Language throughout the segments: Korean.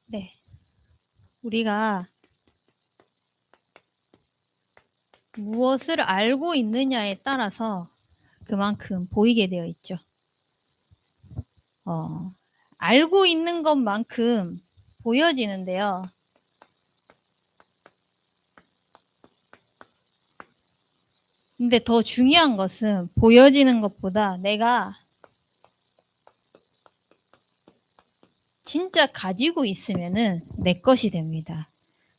네. 우리가 무엇을 알고 있느냐에 따라서 그만큼 보이게 되어 있죠. 알고 있는 것만큼 보여지는데요. 근데 더 중요한 것은 보여지는 것보다 내가 진짜 가지고 있으면은 내 것이 됩니다.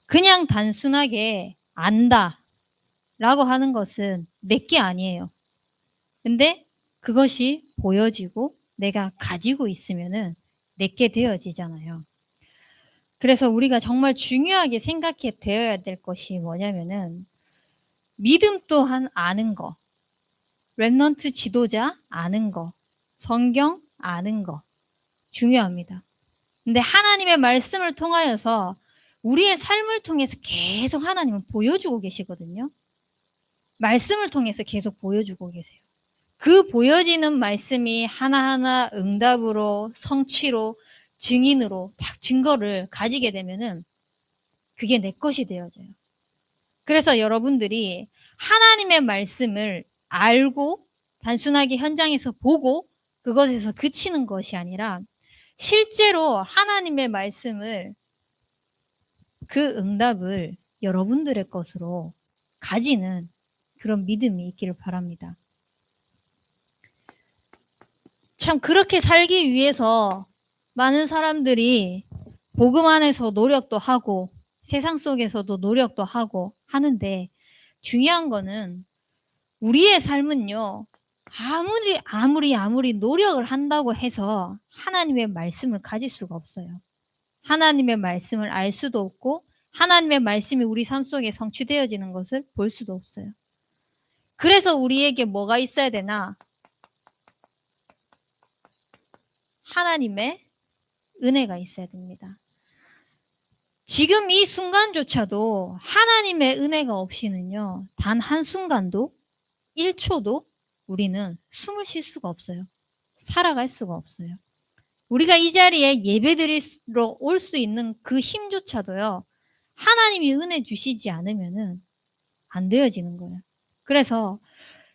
그냥 단순하게 안다 라고 하는 것은 내 게 아니에요. 근데 그것이 보여지고 내가 가지고 있으면은 내 게 되어지잖아요. 그래서 우리가 정말 중요하게 생각해 되어야 될 것이 뭐냐면은 믿음 또한 아는 거, 렘넌트 지도자 아는 거, 성경 아는 거 중요합니다. 근데 하나님의 말씀을 통하여서 우리의 삶을 통해서 계속 하나님은 보여주고 계시거든요. 말씀을 통해서 계속 보여주고 계세요. 그 보여지는 말씀이 하나하나 응답으로 성취로 증인으로 딱 증거를 가지게 되면은 그게 내 것이 되어져요. 그래서 여러분들이 하나님의 말씀을 알고 단순하게 현장에서 보고 그것에서 그치는 것이 아니라 실제로 하나님의 말씀을 그 응답을 여러분들의 것으로 가지는 그런 믿음이 있기를 바랍니다. 참 그렇게 살기 위해서 많은 사람들이 복음 안에서 노력도 하고 세상 속에서도 노력도 하고 하는데 중요한 거는 우리의 삶은요. 아무리 노력을 한다고 해서 하나님의 말씀을 가질 수가 없어요. 하나님의 말씀을 알 수도 없고 하나님의 말씀이 우리 삶 속에 성취되어지는 것을 볼 수도 없어요. 그래서 우리에게 뭐가 있어야 되나? 하나님의 은혜가 있어야 됩니다. 지금 이 순간조차도 하나님의 은혜가 없이는요. 단 한순간도 1초도 우리는 숨을 쉴 수가 없어요. 살아갈 수가 없어요. 우리가 이 자리에 예배드리러 올 수 있는 그 힘조차도요. 하나님이 은혜 주시지 않으면은 안 되어지는 거예요. 그래서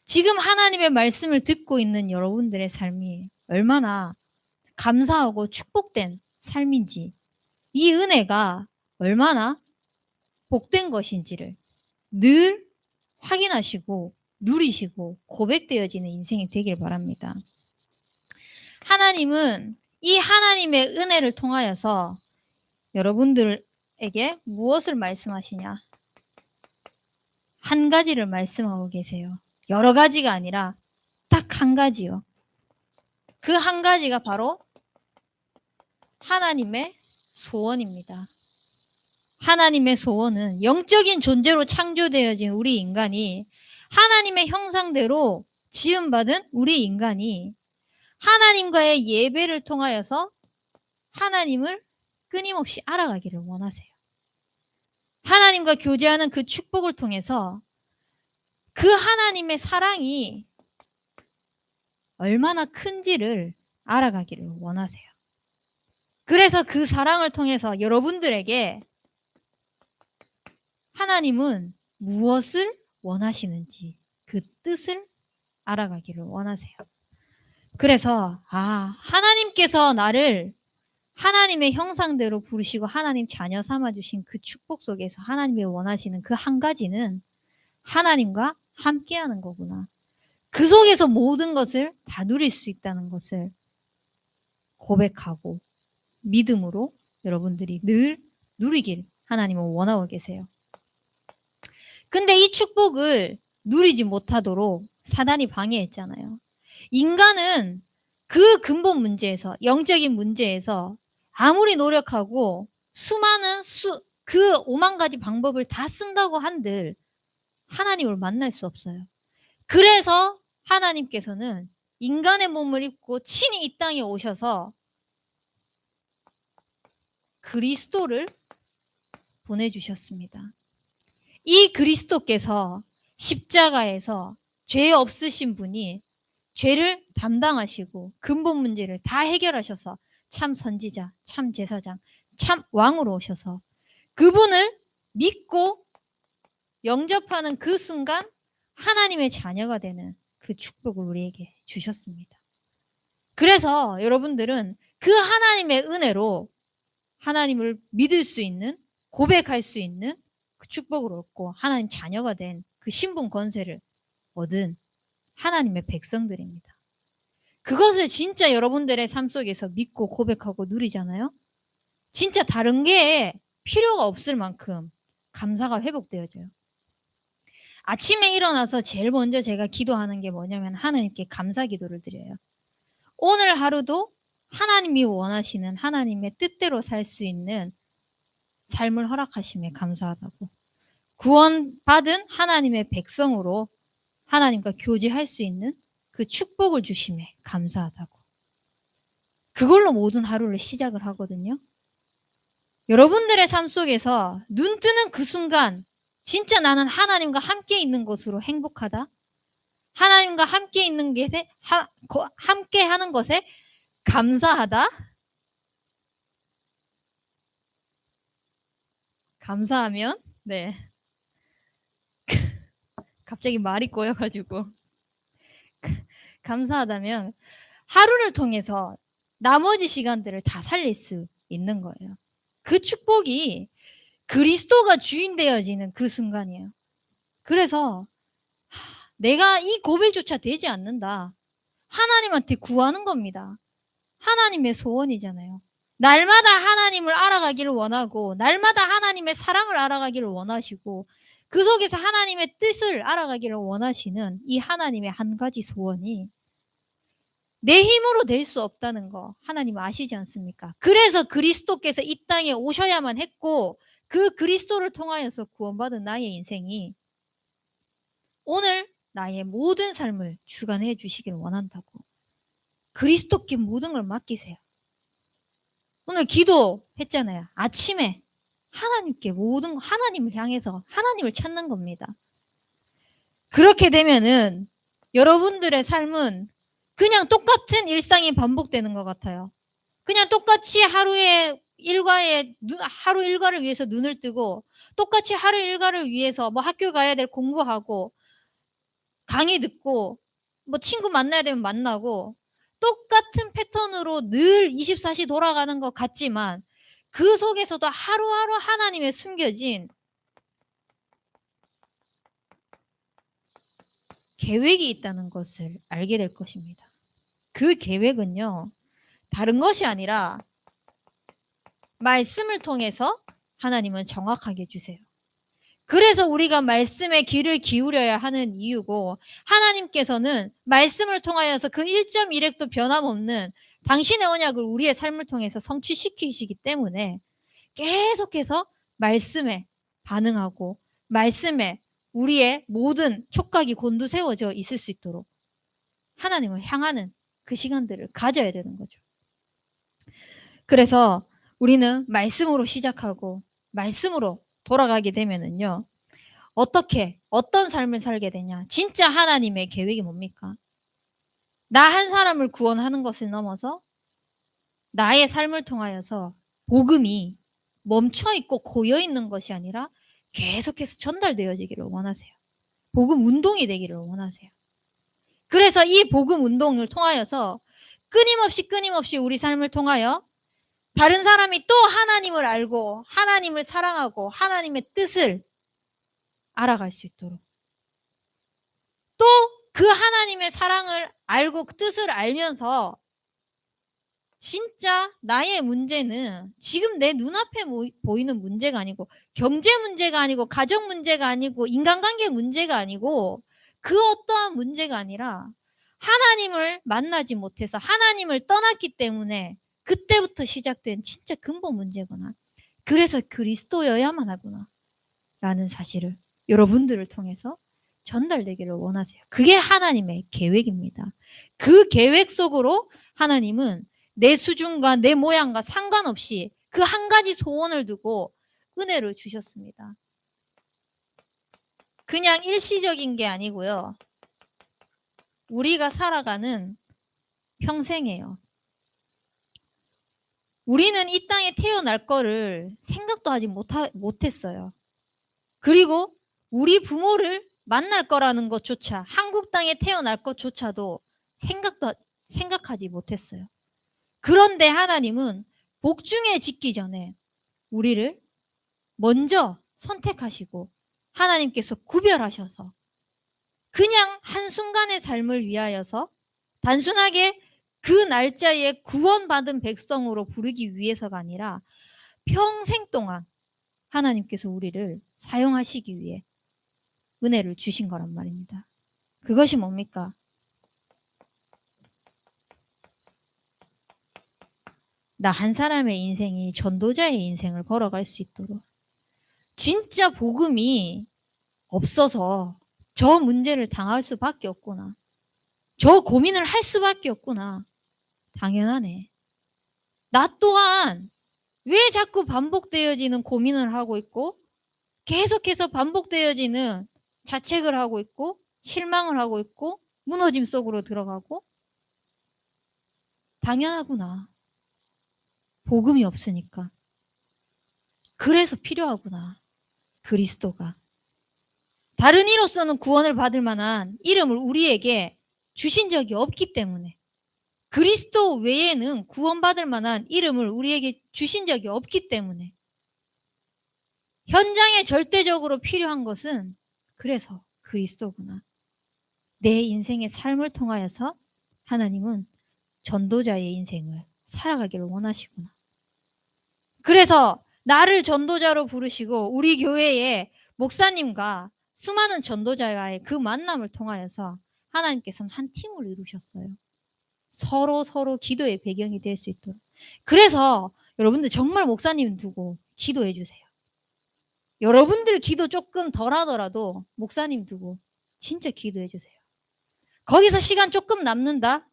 지금 하나님의 말씀을 듣고 있는 여러분들의 삶이 얼마나 감사하고 축복된 삶인지 이 은혜가 얼마나 복된 것인지를 늘 확인하시고 누리시고 고백되어지는 인생이 되길 바랍니다. 하나님은 이 하나님의 은혜를 통하여서 여러분들에게 무엇을 말씀하시냐? 한 가지를 말씀하고 계세요. 여러 가지가 아니라 딱 한 가지요. 그 한 가지가 바로 하나님의 소원입니다. 하나님의 소원은 영적인 존재로 창조되어진 우리 인간이 하나님의 형상대로 지음받은 우리 인간이 하나님과의 예배를 통하여서 하나님을 끊임없이 알아가기를 원하세요. 하나님과 교제하는 그 축복을 통해서 그 하나님의 사랑이 얼마나 큰지를 알아가기를 원하세요. 그래서 그 사랑을 통해서 여러분들에게 하나님은 무엇을 원하시는지 그 뜻을 알아가기를 원하세요. 그래서 하나님께서 나를 하나님의 형상대로 부르시고 하나님 자녀 삼아 주신 그 축복 속에서 하나님이 원하시는 그 한 가지는 하나님과 함께하는 거구나. 그 속에서 모든 것을 다 누릴 수 있다는 것을 고백하고 믿음으로 여러분들이 늘 누리길 하나님은 원하고 계세요. 근데 이 축복을 누리지 못하도록 사단이 방해했잖아요. 인간은 그 근본 문제에서 영적인 문제에서 아무리 노력하고 수많은 그 5만 가지 방법을 다 쓴다고 한들 하나님을 만날 수 없어요. 그래서 하나님께서는 인간의 몸을 입고 친히 이 땅에 오셔서 그리스도를 보내주셨습니다. 이 그리스도께서 십자가에서 죄 없으신 분이 죄를 담당하시고 근본 문제를 다 해결하셔서 참 선지자, 참 제사장, 참 왕으로 오셔서 그분을 믿고 영접하는 그 순간 하나님의 자녀가 되는 그 축복을 우리에게 주셨습니다. 그래서 여러분들은 그 하나님의 은혜로 하나님을 믿을 수 있는, 고백할 수 있는 그 축복을 얻고 하나님 자녀가 된 그 신분 권세를 얻은 하나님의 백성들입니다. 그것을 진짜 여러분들의 삶 속에서 믿고 고백하고 누리잖아요. 진짜 다른 게 필요가 없을 만큼 감사가 회복되어져요. 아침에 일어나서 제일 먼저 제가 기도하는 게 뭐냐면 하나님께 감사 기도를 드려요. 오늘 하루도 하나님이 원하시는 하나님의 뜻대로 살 수 있는 삶을 허락하심에 감사하다고. 구원받은 하나님의 백성으로 하나님과 교제할 수 있는 그 축복을 주심에 감사하다고. 그걸로 모든 하루를 시작을 하거든요. 여러분들의 삶 속에서 눈 뜨는 그 순간 진짜 나는 하나님과 함께 있는 것으로 행복하다. 하나님과 함께 있는 것에 함께 하는 것에 감사하다. 감사하면 네. 갑자기 말이 꼬여가지고 감사하다면 하루를 통해서 나머지 시간들을 다 살릴 수 있는 거예요. 그 축복이 그리스도가 주인 되어지는 그 순간이에요. 그래서 내가 이 고백조차 되지 않는다. 하나님한테 구하는 겁니다. 하나님의 소원이잖아요. 날마다 하나님을 알아가기를 원하고 날마다 하나님의 사랑을 알아가기를 원하시고 그 속에서 하나님의 뜻을 알아가기를 원하시는 이 하나님의 한 가지 소원이 내 힘으로 될 수 없다는 거 하나님 아시지 않습니까? 그래서 그리스도께서 이 땅에 오셔야만 했고 그 그리스도를 통하여서 구원받은 나의 인생이 오늘 나의 모든 삶을 주관해 주시길 원한다고. 그리스도께 모든 걸 맡기세요. 오늘 기도했잖아요. 아침에 하나님께 모든 거 하나님을 향해서 하나님을 찾는 겁니다. 그렇게 되면은 여러분들의 삶은 그냥 똑같은 일상이 반복되는 것 같아요. 그냥 똑같이 하루 일과를 위해서 눈을 뜨고 똑같이 하루 일과를 위해서 뭐 학교 가야 될 공부하고 강의 듣고 뭐 친구 만나야 되면 만나고 똑같은 패턴으로 늘 24시 돌아가는 것 같지만 그 속에서도 하루하루 하나님의 숨겨진 계획이 있다는 것을 알게 될 것입니다. 그 계획은요, 다른 것이 아니라 말씀을 통해서 하나님은 정확하게 주세요. 그래서 우리가 말씀에 귀를 기울여야 하는 이유고 하나님께서는 말씀을 통하여서 그 1.1획도 변함없는 당신의 언약을 우리의 삶을 통해서 성취시키시기 때문에 계속해서 말씀에 반응하고 말씀에 우리의 모든 촉각이 곤두세워져 있을 수 있도록 하나님을 향하는 그 시간들을 가져야 되는 거죠. 그래서 우리는 말씀으로 시작하고 말씀으로 돌아가게 되면은요. 어떤 삶을 살게 되냐? 진짜 하나님의 계획이 뭡니까? 나 한 사람을 구원하는 것을 넘어서 나의 삶을 통하여서 복음이 멈춰 있고 고여 있는 것이 아니라 계속해서 전달되어지기를 원하세요. 복음 운동이 되기를 원하세요. 그래서 이 복음 운동을 통하여서 끊임없이 우리 삶을 통하여 다른 사람이 또 하나님을 알고 하나님을 사랑하고 하나님의 뜻을 알아갈 수 있도록 또 그 하나님의 사랑을 알고 그 뜻을 알면서 진짜 나의 문제는 지금 내 눈앞에 보이는 문제가 아니고 경제 문제가 아니고 가정 문제가 아니고 인간관계 문제가 아니고 그 어떠한 문제가 아니라 하나님을 만나지 못해서 하나님을 떠났기 때문에 그때부터 시작된 진짜 근본 문제구나. 그래서 그리스도여야만 하구나. 라는 사실을 여러분들을 통해서 전달되기를 원하세요. 그게 하나님의 계획입니다. 그 계획 속으로 하나님은 내 수준과 내 모양과 상관없이 그 한 가지 소원을 두고 은혜를 주셨습니다. 그냥 일시적인 게 아니고요. 우리가 살아가는 평생이에요. 우리는 이 땅에 태어날 거를 생각도 하지 못했어요. 그리고 우리 부모를 만날 거라는 것조차, 한국 땅에 태어날 것조차도 생각하지 못했어요. 그런데 하나님은 복중에 짓기 전에 우리를 먼저 선택하시고 하나님께서 구별하셔서 그냥 한순간의 삶을 위하여서 단순하게 그 날짜에 구원받은 백성으로 부르기 위해서가 아니라 평생 동안 하나님께서 우리를 사용하시기 위해 은혜를 주신 거란 말입니다. 그것이 뭡니까? 나 한 사람의 인생이 전도자의 인생을 걸어갈 수 있도록 진짜 복음이 없어서 저 문제를 당할 수밖에 없구나. 저 고민을 할 수밖에 없구나. 당연하네. 나 또한 왜 자꾸 반복되어지는 고민을 하고 있고 계속해서 반복되어지는 자책을 하고 있고 실망을 하고 있고 무너짐 속으로 들어가고 당연하구나. 복음이 없으니까. 그래서 필요하구나. 그리스도가. 다른 이로서는 구원을 받을 만한 이름을 우리에게 주신 적이 없기 때문에 그리스도 외에는 구원받을 만한 이름을 우리에게 주신 적이 없기 때문에 현장에 절대적으로 필요한 것은 그래서 그리스도구나. 내 인생의 삶을 통하여서 하나님은 전도자의 인생을 살아가기를 원하시구나. 그래서 나를 전도자로 부르시고 우리 교회의 목사님과 수많은 전도자와의 그 만남을 통하여서 하나님께서는 한 팀을 이루셨어요. 서로 기도의 배경이 될 수 있도록. 그래서 여러분들 정말 목사님 두고 기도해 주세요. 여러분들 기도 조금 덜 하더라도 목사님 두고 진짜 기도해 주세요. 거기서 시간 조금 남는다?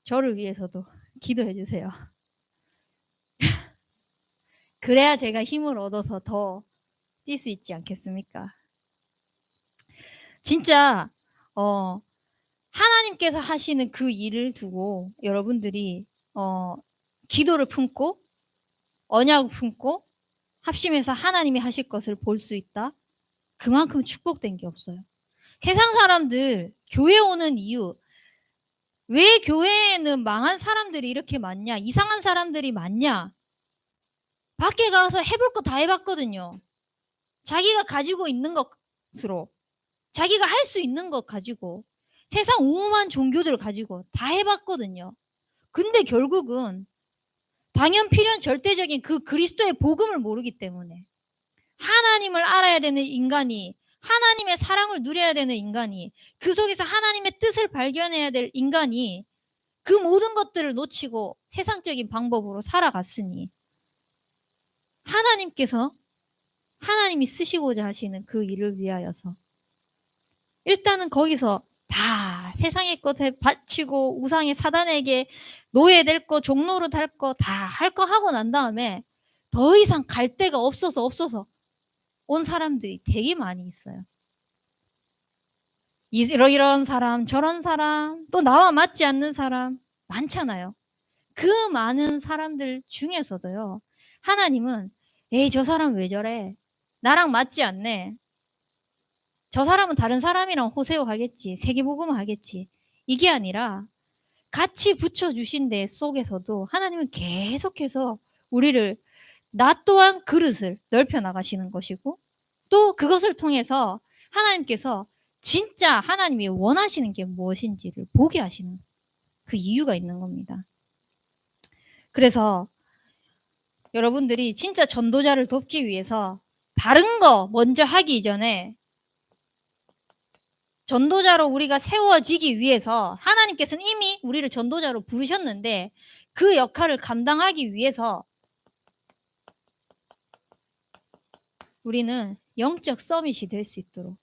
저를 위해서도 기도해 주세요. 그래야 제가 힘을 얻어서 더 뛸 수 있지 않겠습니까? 진짜 하나님께서 하시는 그 일을 두고 여러분들이 기도를 품고 언약을 품고 합심해서 하나님이 하실 것을 볼 수 있다? 그만큼 축복된 게 없어요. 세상 사람들 교회 오는 이유, 왜 교회에는 망한 사람들이 이렇게 많냐? 이상한 사람들이 많냐? 밖에 가서 해볼 거 다 해봤거든요. 자기가 가지고 있는 것으로, 자기가 할 수 있는 것 가지고, 세상 오만 종교들을 가지고 다 해봤거든요. 근데 결국은 당연 필연 절대적인 그 그리스도의 복음을 모르기 때문에 하나님을 알아야 되는 인간이, 하나님의 사랑을 누려야 되는 인간이, 그 속에서 하나님의 뜻을 발견해야 될 인간이 그 모든 것들을 놓치고 세상적인 방법으로 살아갔으니 하나님께서 하나님이 쓰시고자 하시는 그 일을 위하여서 일단은 거기서 다 세상의 것에 바치고 우상의 사단에게 노예될 거, 종로로 달 거 다 할 거 하고 난 다음에 더 이상 갈 데가 없어서 온 사람들이 되게 많이 있어요. 이런 사람, 저런 사람, 또 나와 맞지 않는 사람 많잖아요. 그 많은 사람들 중에서도요. 하나님은 에이 저 사람 왜 저래? 나랑 맞지 않네. 저 사람은 다른 사람이랑 호세오 하겠지. 세계복음 하겠지. 이게 아니라 같이 붙여주신 데 속에서도 하나님은 계속해서 우리를 나 또한 그릇을 넓혀 나가시는 것이고 또 그것을 통해서 하나님께서 진짜 하나님이 원하시는 게 무엇인지를 보게 하시는 그 이유가 있는 겁니다. 그래서 여러분들이 진짜 전도자를 돕기 위해서 다른 거 먼저 하기 이전에 전도자로 우리가 세워지기 위해서 하나님께서는 이미 우리를 전도자로 부르셨는데 그 역할을 감당하기 위해서 우리는 영적 서밋이 될 수 있도록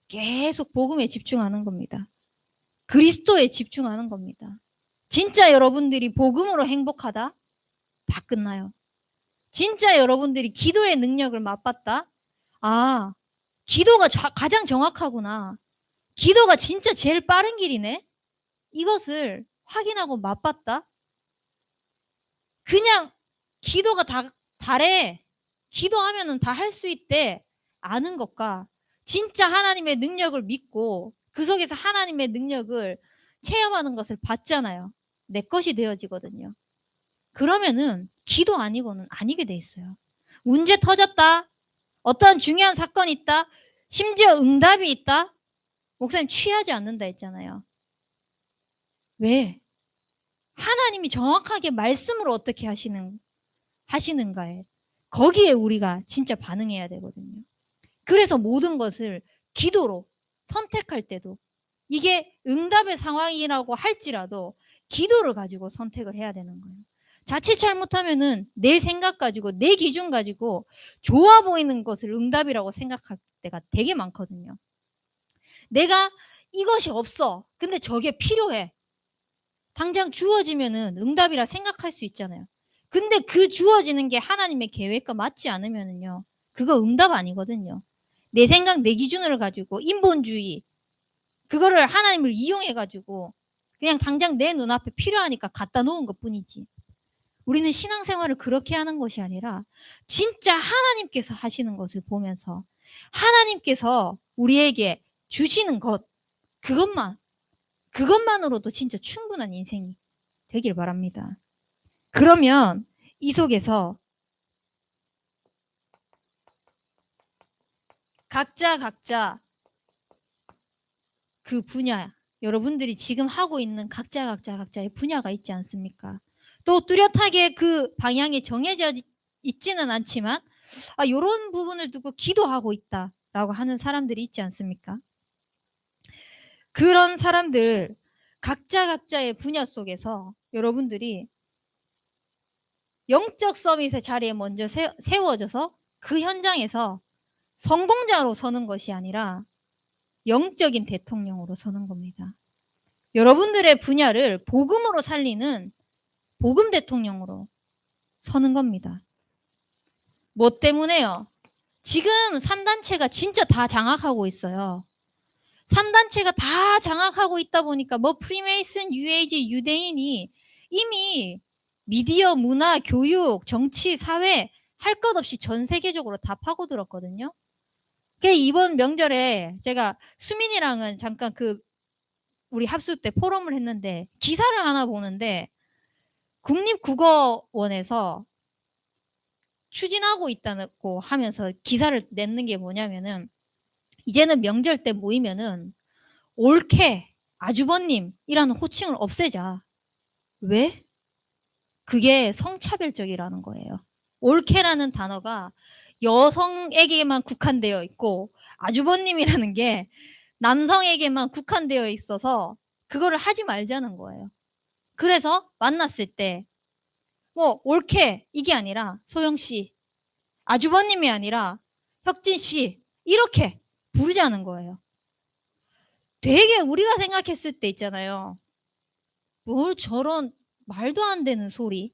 계속 복음에 집중하는 겁니다. 그리스도에 집중하는 겁니다. 진짜 여러분들이 복음으로 행복하다? 다 끝나요. 진짜 여러분들이 기도의 능력을 맛봤다? 아, 기도가 가장 정확하구나. 기도가 진짜 제일 빠른 길이네? 이것을 확인하고 맛봤다? 그냥 기도가 다래. 기도하면은 다 할 수 있대. 아는 것과 진짜 하나님의 능력을 믿고 그 속에서 하나님의 능력을 체험하는 것을 받잖아요. 내 것이 되어지거든요. 그러면은 기도 아니고는 아니게 돼 있어요. 문제 터졌다. 어떠한 중요한 사건이 있다. 심지어 응답이 있다. 목사님 취하지 않는다 했잖아요. 왜? 하나님이 정확하게 말씀으로 어떻게 하시는가에 거기에 우리가 진짜 반응해야 되거든요. 그래서 모든 것을 기도로 선택할 때도 이게 응답의 상황이라고 할지라도 기도를 가지고 선택을 해야 되는 거예요. 자칫 잘못하면은 내 생각 가지고 내 기준 가지고 좋아 보이는 것을 응답이라고 생각할 때가 되게 많거든요. 내가 이것이 없어. 근데 저게 필요해. 당장 주어지면은 응답이라 생각할 수 있잖아요. 근데 그 주어지는 게 하나님의 계획과 맞지 않으면은요. 그거 응답 아니거든요. 내 생각, 내 기준을 가지고 인본주의 그거를 하나님을 이용해 가지고 그냥 당장 내 눈앞에 필요하니까 갖다 놓은 것뿐이지. 우리는 신앙생활을 그렇게 하는 것이 아니라 진짜 하나님께서 하시는 것을 보면서 하나님께서 우리에게 주시는 것 그것만으로도 진짜 충분한 인생이 되길 바랍니다. 그러면 이 속에서 각자 그 분야 여러분들이 지금 하고 있는 각자의 분야가 있지 않습니까? 또 뚜렷하게 그 방향이 정해져 있지는 않지만 요런 부분을 두고 기도하고 있다라고 하는 사람들이 있지 않습니까? 그런 사람들 각자의 분야 속에서 여러분들이 영적 서밋의 자리에 먼저 세워져서 그 현장에서 성공자로 서는 것이 아니라 영적인 대통령으로 서는 겁니다. 여러분들의 분야를 복음으로 살리는 복음 대통령으로 서는 겁니다. 뭐 때문에요? 지금 3단체가 진짜 다 장악하고 있어요. 3단체가 다 장악하고 있다 보니까 뭐 프리메이슨, 뉴에이지, 유대인이 이미 미디어, 문화, 교육, 정치, 사회 할 것 없이 전 세계적으로 다 파고들었거든요. 이번 명절에 제가 수민이랑은 잠깐 우리 합숙 때 포럼을 했는데 기사를 하나 보는데 국립국어원에서 추진하고 있다고 하면서 기사를 냈는 게 뭐냐면은 이제는 명절 때 모이면은 올케, 아주버님이라는 호칭을 없애자. 왜? 그게 성차별적이라는 거예요. 올케라는 단어가 여성에게만 국한되어 있고 아주버님이라는 게 남성에게만 국한되어 있어서 그거를 하지 말자는 거예요. 그래서 만났을 때 뭐 올케 이게 아니라 소영 씨, 아주버님이 아니라 혁진 씨 이렇게 부르자는 거예요. 되게 우리가 생각했을 때 있잖아요. 뭘 저런 말도 안 되는 소리.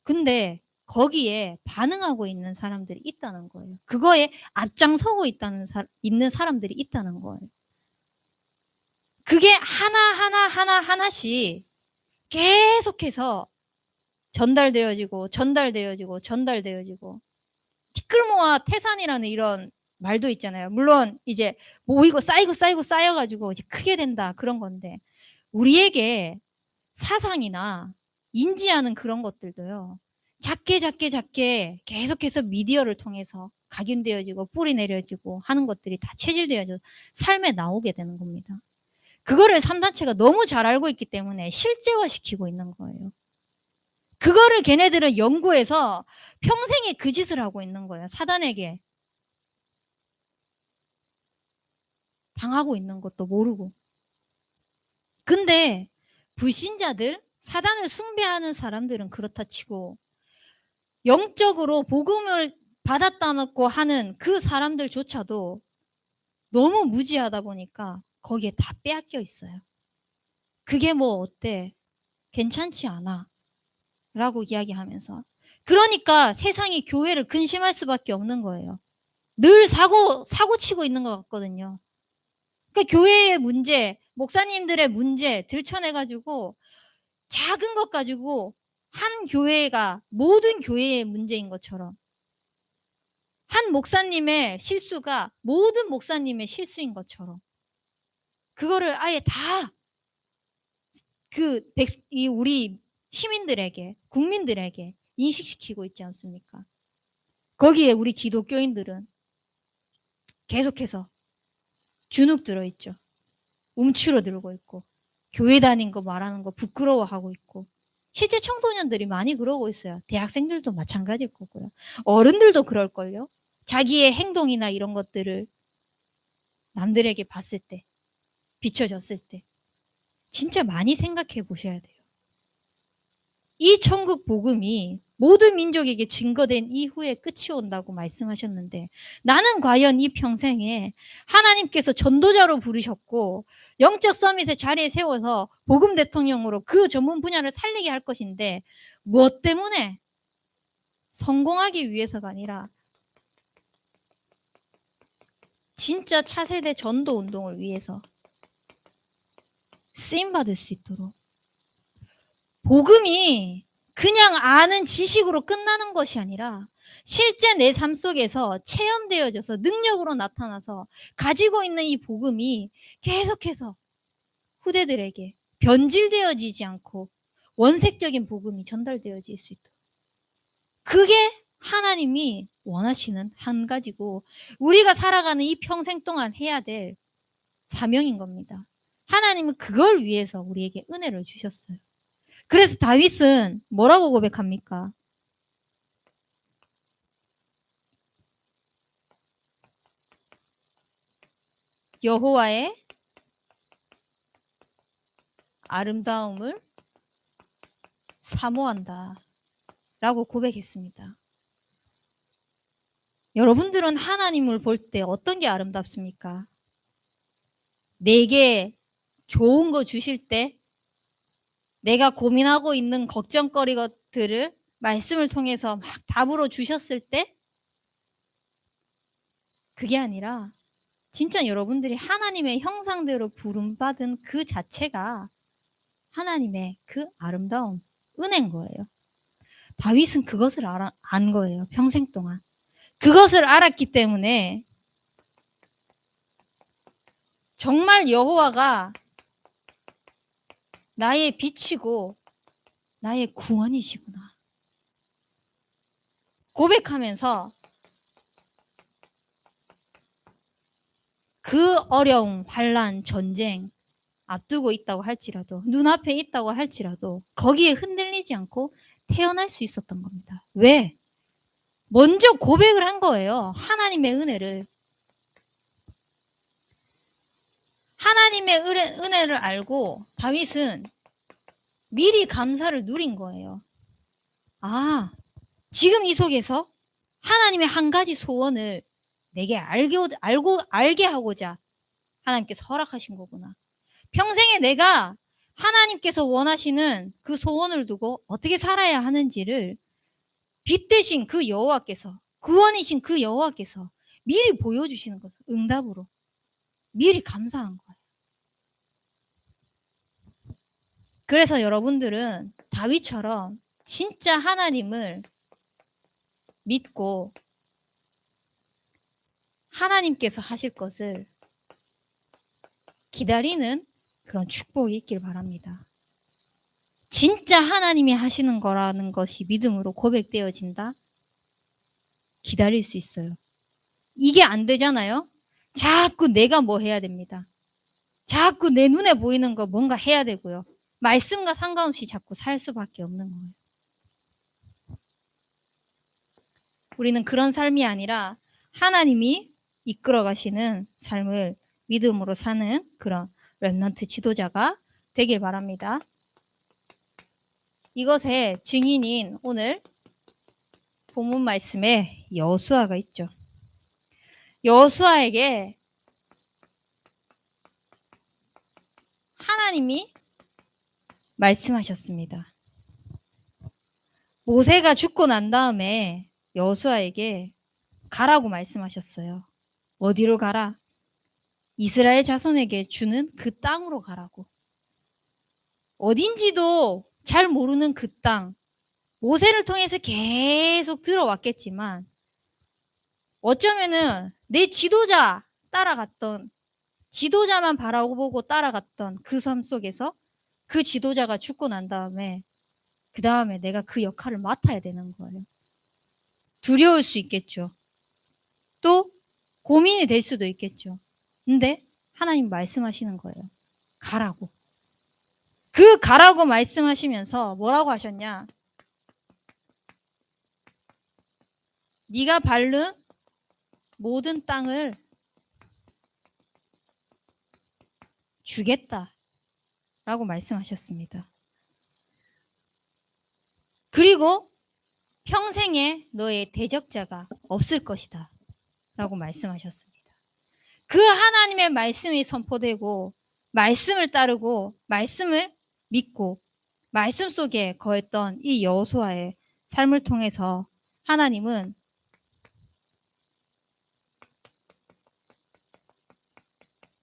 근데 거기에 반응하고 있는 사람들이 있다는 거예요. 그거에 앞장서고 있는 사람들이 있다는 거예요. 그게 하나씩 계속해서 전달되어지고 티끌모아 태산이라는 이런 말도 있잖아요. 물론 이제 모이고 쌓여가지고 이제 크게 된다 그런 건데 우리에게 사상이나 인지하는 그런 것들도요. 작게 계속해서 미디어를 통해서 각인되어지고 뿌리 내려지고 하는 것들이 다 체질되어져 삶에 나오게 되는 겁니다. 그거를 3단체가 너무 잘 알고 있기 때문에 실제화시키고 있는 거예요. 그거를 걔네들은 연구해서 평생에 그 짓을 하고 있는 거예요. 사단에게. 당하고 있는 것도 모르고. 근데 불신자들, 사단을 숭배하는 사람들은 그렇다 치고 영적으로 복음을 받았다고 하는 그 사람들조차도 너무 무지하다 보니까 거기에 다 빼앗겨 있어요. 그게 뭐 어때? 괜찮지 않아. 라고 이야기하면서. 그러니까 세상이 교회를 근심할 수밖에 없는 거예요. 늘 사고치고 있는 것 같거든요. 그러니까 교회의 문제, 목사님들의 문제 들춰내가지고 작은 것 가지고 한 교회가 모든 교회의 문제인 것처럼 한 목사님의 실수가 모든 목사님의 실수인 것처럼 그거를 아예 다 이 우리 시민들에게, 국민들에게 인식시키고 있지 않습니까? 거기에 우리 기독교인들은 계속해서 주눅 들어 있죠. 움츠러들고 있고, 교회 다닌 거 말하는 거 부끄러워하고 있고, 실제 청소년들이 많이 그러고 있어요. 대학생들도 마찬가지일 거고요. 어른들도 그럴걸요. 자기의 행동이나 이런 것들을 남들에게 봤을 때, 비춰졌을 때, 진짜 많이 생각해 보셔야 돼요. 이 천국 복음이 모든 민족에게 증거된 이후에 끝이 온다고 말씀하셨는데 나는 과연 이 평생에 하나님께서 전도자로 부르셨고 영적 서밋의 자리에 세워서 복음 대통령으로 그 전문 분야를 살리게 할 것인데 무엇 때문에 성공하기 위해서가 아니라 진짜 차세대 전도 운동을 위해서 쓰임받을 수 있도록 복음이 그냥 아는 지식으로 끝나는 것이 아니라 실제 내 삶 속에서 체험되어져서 능력으로 나타나서 가지고 있는 이 복음이 계속해서 후대들에게 변질되어지지 않고 원색적인 복음이 전달되어질 수 있도록 그게 하나님이 원하시는 한 가지고 우리가 살아가는 이 평생 동안 해야 될 사명인 겁니다. 하나님은 그걸 위해서 우리에게 은혜를 주셨어요. 그래서 다윗은 뭐라고 고백합니까? 여호와의 아름다움을 사모한다 라고 고백했습니다. 여러분들은 하나님을 볼 때 어떤 게 아름답습니까? 내게 좋은 거 주실 때 내가 고민하고 있는 걱정거리 것들을 말씀을 통해서 막 답으로 주셨을 때 그게 아니라 진짜 여러분들이 하나님의 형상대로 부름받은 그 자체가 하나님의 그 아름다움, 은혜인 거예요. 다윗은 그것을 안 거예요. 평생 동안. 그것을 알았기 때문에 정말 여호와가 나의 빛이고 나의 구원이시구나. 고백하면서 그 어려움, 환난, 전쟁 앞두고 있다고 할지라도 눈앞에 있다고 할지라도 거기에 흔들리지 않고 태어날 수 있었던 겁니다. 왜? 먼저 고백을 한 거예요. 하나님의 은혜를. 하나님의 은혜를 알고 다윗은 미리 감사를 누린 거예요. 아, 지금 이 속에서 하나님의 한 가지 소원을 내게 알게 하고자 하나님께서 허락하신 거구나. 평생에 내가 하나님께서 원하시는 그 소원을 두고 어떻게 살아야 하는지를 빛 대신 그 여호와께서 구원이신 그 여호와께서 미리 보여주시는 것을 응답으로 미리 감사한 거예요. 그래서 여러분들은 다윗처럼 진짜 하나님을 믿고 하나님께서 하실 것을 기다리는 그런 축복이 있길 바랍니다. 진짜 하나님이 하시는 거라는 것이 믿음으로 고백되어진다? 기다릴 수 있어요. 이게 안 되잖아요? 자꾸 내가 뭐 해야 됩니다. 자꾸 내 눈에 보이는 거 뭔가 해야 되고요. 말씀과 상관없이 자꾸 살 수밖에 없는 거예요. 우리는 그런 삶이 아니라 하나님이 이끌어 가시는 삶을 믿음으로 사는 그런 렘넌트 지도자가 되길 바랍니다. 이것의 증인인 오늘 본문 말씀에 여호수아가 있죠. 여호수아에게 하나님이 말씀하셨습니다. 모세가 죽고 난 다음에 여호수아에게 가라고 말씀하셨어요. 어디로 가라? 이스라엘 자손에게 주는 그 땅으로 가라고. 어딘지도 잘 모르는 그 땅, 모세를 통해서 계속 들어왔겠지만 어쩌면은 내 지도자 따라갔던 지도자만 바라보고 따라갔던 그 삶 속에서 그 지도자가 죽고 난 다음에 그 다음에 내가 그 역할을 맡아야 되는 거예요. 두려울 수 있겠죠. 또 고민이 될 수도 있겠죠. 근데 하나님 말씀하시는 거예요. 가라고. 그 가라고 말씀하시면서 뭐라고 하셨냐? 네가 밟는 모든 땅을 주겠다라고 말씀하셨습니다. 그리고 평생에 너의 대적자가 없을 것이다 라고 말씀하셨습니다. 그 하나님의 말씀이 선포되고 말씀을 따르고 말씀을 믿고 말씀 속에 거했던 이 여호수아의 삶을 통해서 하나님은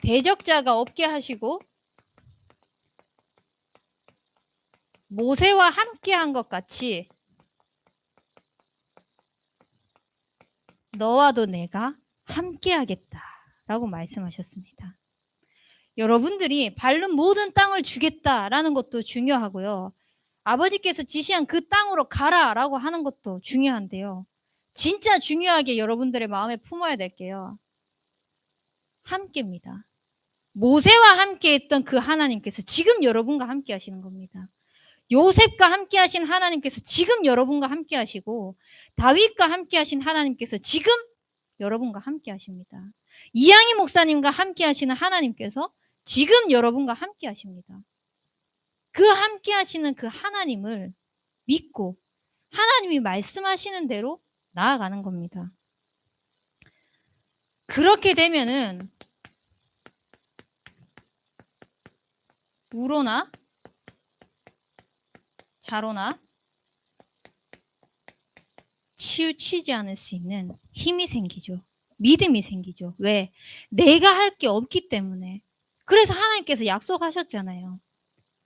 대적자가 없게 하시고 모세와 함께한 것 같이 너와도 내가 함께하겠다라고 말씀하셨습니다. 여러분들이 밟는 모든 땅을 주겠다라는 것도 중요하고요. 아버지께서 지시한 그 땅으로 가라라고 하는 것도 중요한데요. 진짜 중요하게 여러분들의 마음에 품어야 될 게요. 함께입니다. 모세와 함께 했던 그 하나님께서 지금 여러분과 함께 하시는 겁니다. 요셉과 함께 하신 하나님께서 지금 여러분과 함께 하시고 다윗과 함께 하신 하나님께서 지금 여러분과 함께 하십니다. 이양희 목사님과 함께 하시는 하나님께서 지금 여러분과 함께 하십니다. 그 함께 하시는 그 하나님을 믿고 하나님이 말씀하시는 대로 나아가는 겁니다. 그렇게 되면은 우로나 자로나 치우치지 않을 수 있는 힘이 생기죠. 믿음이 생기죠. 왜? 내가 할 게 없기 때문에. 그래서 하나님께서 약속하셨잖아요.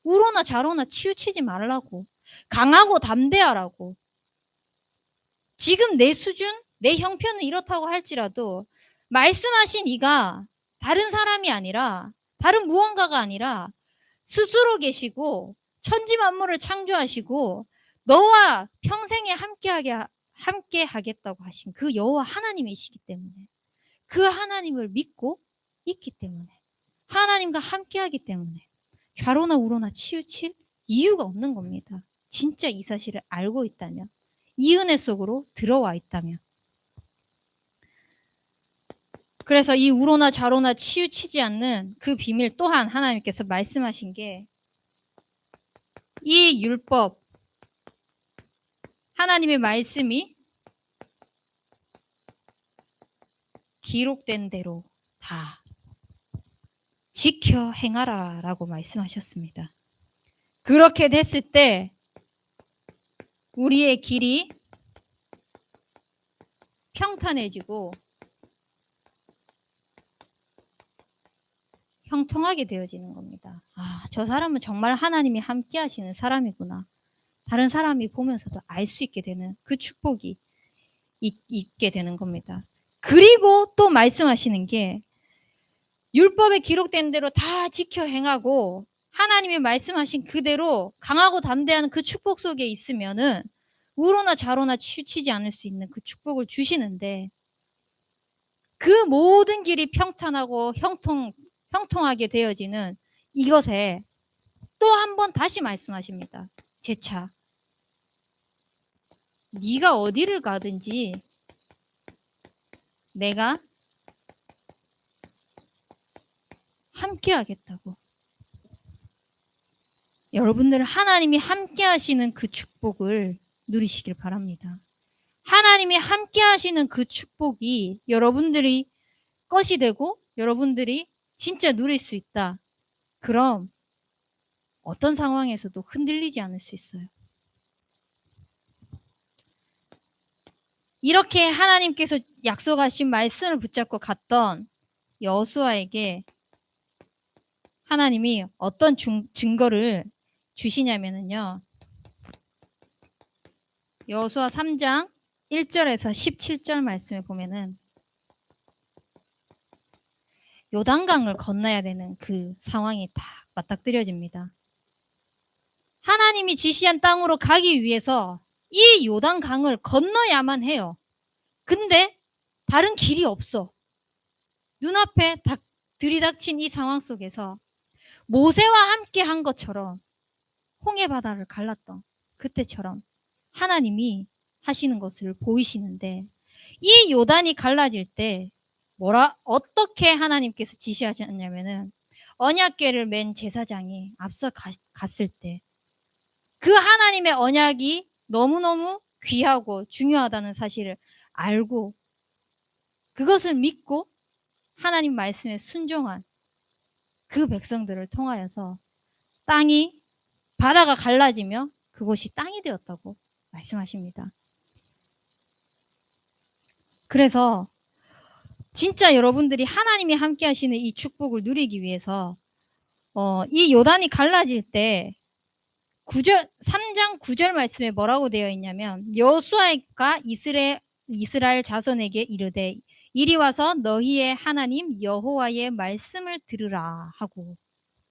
우로나 자로나 치우치지 말라고. 강하고 담대하라고. 지금 내 수준, 내 형편은 이렇다고 할지라도 말씀하신 이가 다른 사람이 아니라 다른 무언가가 아니라 스스로 계시고 천지 만물을 창조하시고 너와 평생에 함께 하겠다고 하신 그 여호와 하나님이시기 때문에 그 하나님을 믿고 있기 때문에 하나님과 함께 하기 때문에 좌로나 우로나 치우칠 이유가 없는 겁니다. 진짜 이 사실을 알고 있다면 이 은혜 속으로 들어와 있다면 그래서 이 우로나 좌로나 치우치지 않는 그 비밀 또한 하나님께서 말씀하신 게 이 율법 하나님의 말씀이 기록된 대로 다 지켜 행하라 라고 말씀하셨습니다. 그렇게 됐을 때 우리의 길이 평탄해지고 형통하게 되어지는 겁니다. 아, 저 사람은 정말 하나님이 함께 하시는 사람이구나. 다른 사람이 보면서도 알 수 있게 되는 그 축복이 있게 되는 겁니다. 그리고 또 말씀하시는 게 율법에 기록된 대로 다 지켜 행하고 하나님이 말씀하신 그대로 강하고 담대한 그 축복 속에 있으면은 우로나 좌로나 치우치지 않을 수 있는 그 축복을 주시는데 그 모든 길이 평탄하고 형통하게 되어지는 이것에 또 한 번 다시 말씀하십니다. 재차 네가 어디를 가든지 내가 함께 하겠다고. 여러분들 하나님이 함께 하시는 그 축복을 누리시길 바랍니다. 하나님이 함께 하시는 그 축복이 여러분들이 것이 되고 여러분들이 진짜 누릴 수 있다. 그럼 어떤 상황에서도 흔들리지 않을 수 있어요. 이렇게 하나님께서 약속하신 말씀을 붙잡고 갔던 여호수아에게 하나님이 어떤 증거를 주시냐면요. 여호수아 3장 1절에서 17절 말씀에 보면은 요단강을 건너야 되는 그 상황이 딱 맞닥뜨려집니다. 하나님이 지시한 땅으로 가기 위해서 이 요단강을 건너야만 해요. 근데 다른 길이 없어. 눈앞에 들이닥친 이 상황 속에서 모세와 함께 한 것처럼 홍해 바다를 갈랐던 그때처럼 하나님이 하시는 것을 보이시는데, 이 요단이 갈라질 때 어떻게 하나님께서 지시하셨냐면은 언약궤를 맨 제사장이 앞서 갔을 때 그 하나님의 언약이 너무너무 귀하고 중요하다는 사실을 알고 그것을 믿고 하나님 말씀에 순종한 그 백성들을 통하여서 바다가 갈라지며 그곳이 땅이 되었다고 말씀하십니다. 그래서 진짜 여러분들이 하나님이 함께 하시는 이 축복을 누리기 위해서 이 요단이 갈라질 때 3장 9절 말씀에 뭐라고 되어 있냐면, 여호수아가 이스라엘 자손에게 이르되 이리 와서 너희의 하나님 여호와의 말씀을 들으라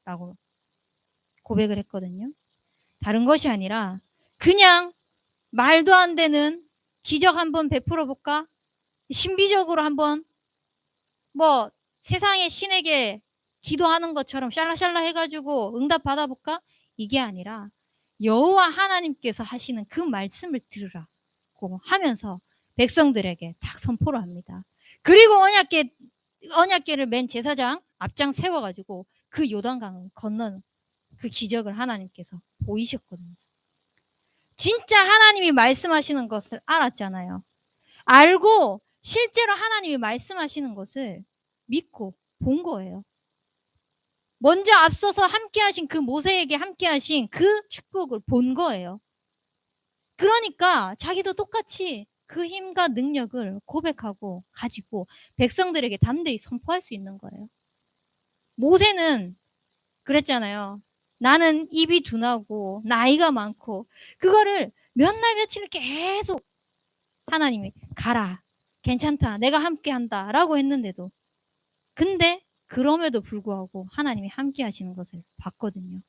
라고 고백을 했거든요. 다른 것이 아니라 그냥 말도 안 되는 기적 한번 베풀어 볼까? 신비적으로 한번 뭐 세상의 신에게 기도하는 것처럼 샬라샬라 해가지고 응답 받아볼까? 이게 아니라 여호와 하나님께서 하시는 그 말씀을 들으라고 하면서 백성들에게 딱 선포를 합니다. 그리고 언약궤를 맨 제사장 앞장 세워가지고 그 요단강을 건너는 그 기적을 하나님께서 보이셨거든요. 진짜 하나님이 말씀하시는 것을 알았잖아요. 알고 실제로 하나님이 말씀하시는 것을 믿고 본 거예요. 먼저 앞서서 함께하신 그 모세에게 함께하신 그 축복을 본 거예요. 그러니까 자기도 똑같이 그 힘과 능력을 고백하고 가지고 백성들에게 담대히 선포할 수 있는 거예요. 모세는 그랬잖아요. 나는 입이 둔하고 나이가 많고, 그거를 몇 날 며칠 계속 하나님이 가라, 괜찮다, 내가 함께한다 라고 했는데도, 근데 그럼에도 불구하고 하나님이 함께 하시는 것을 봤거든요.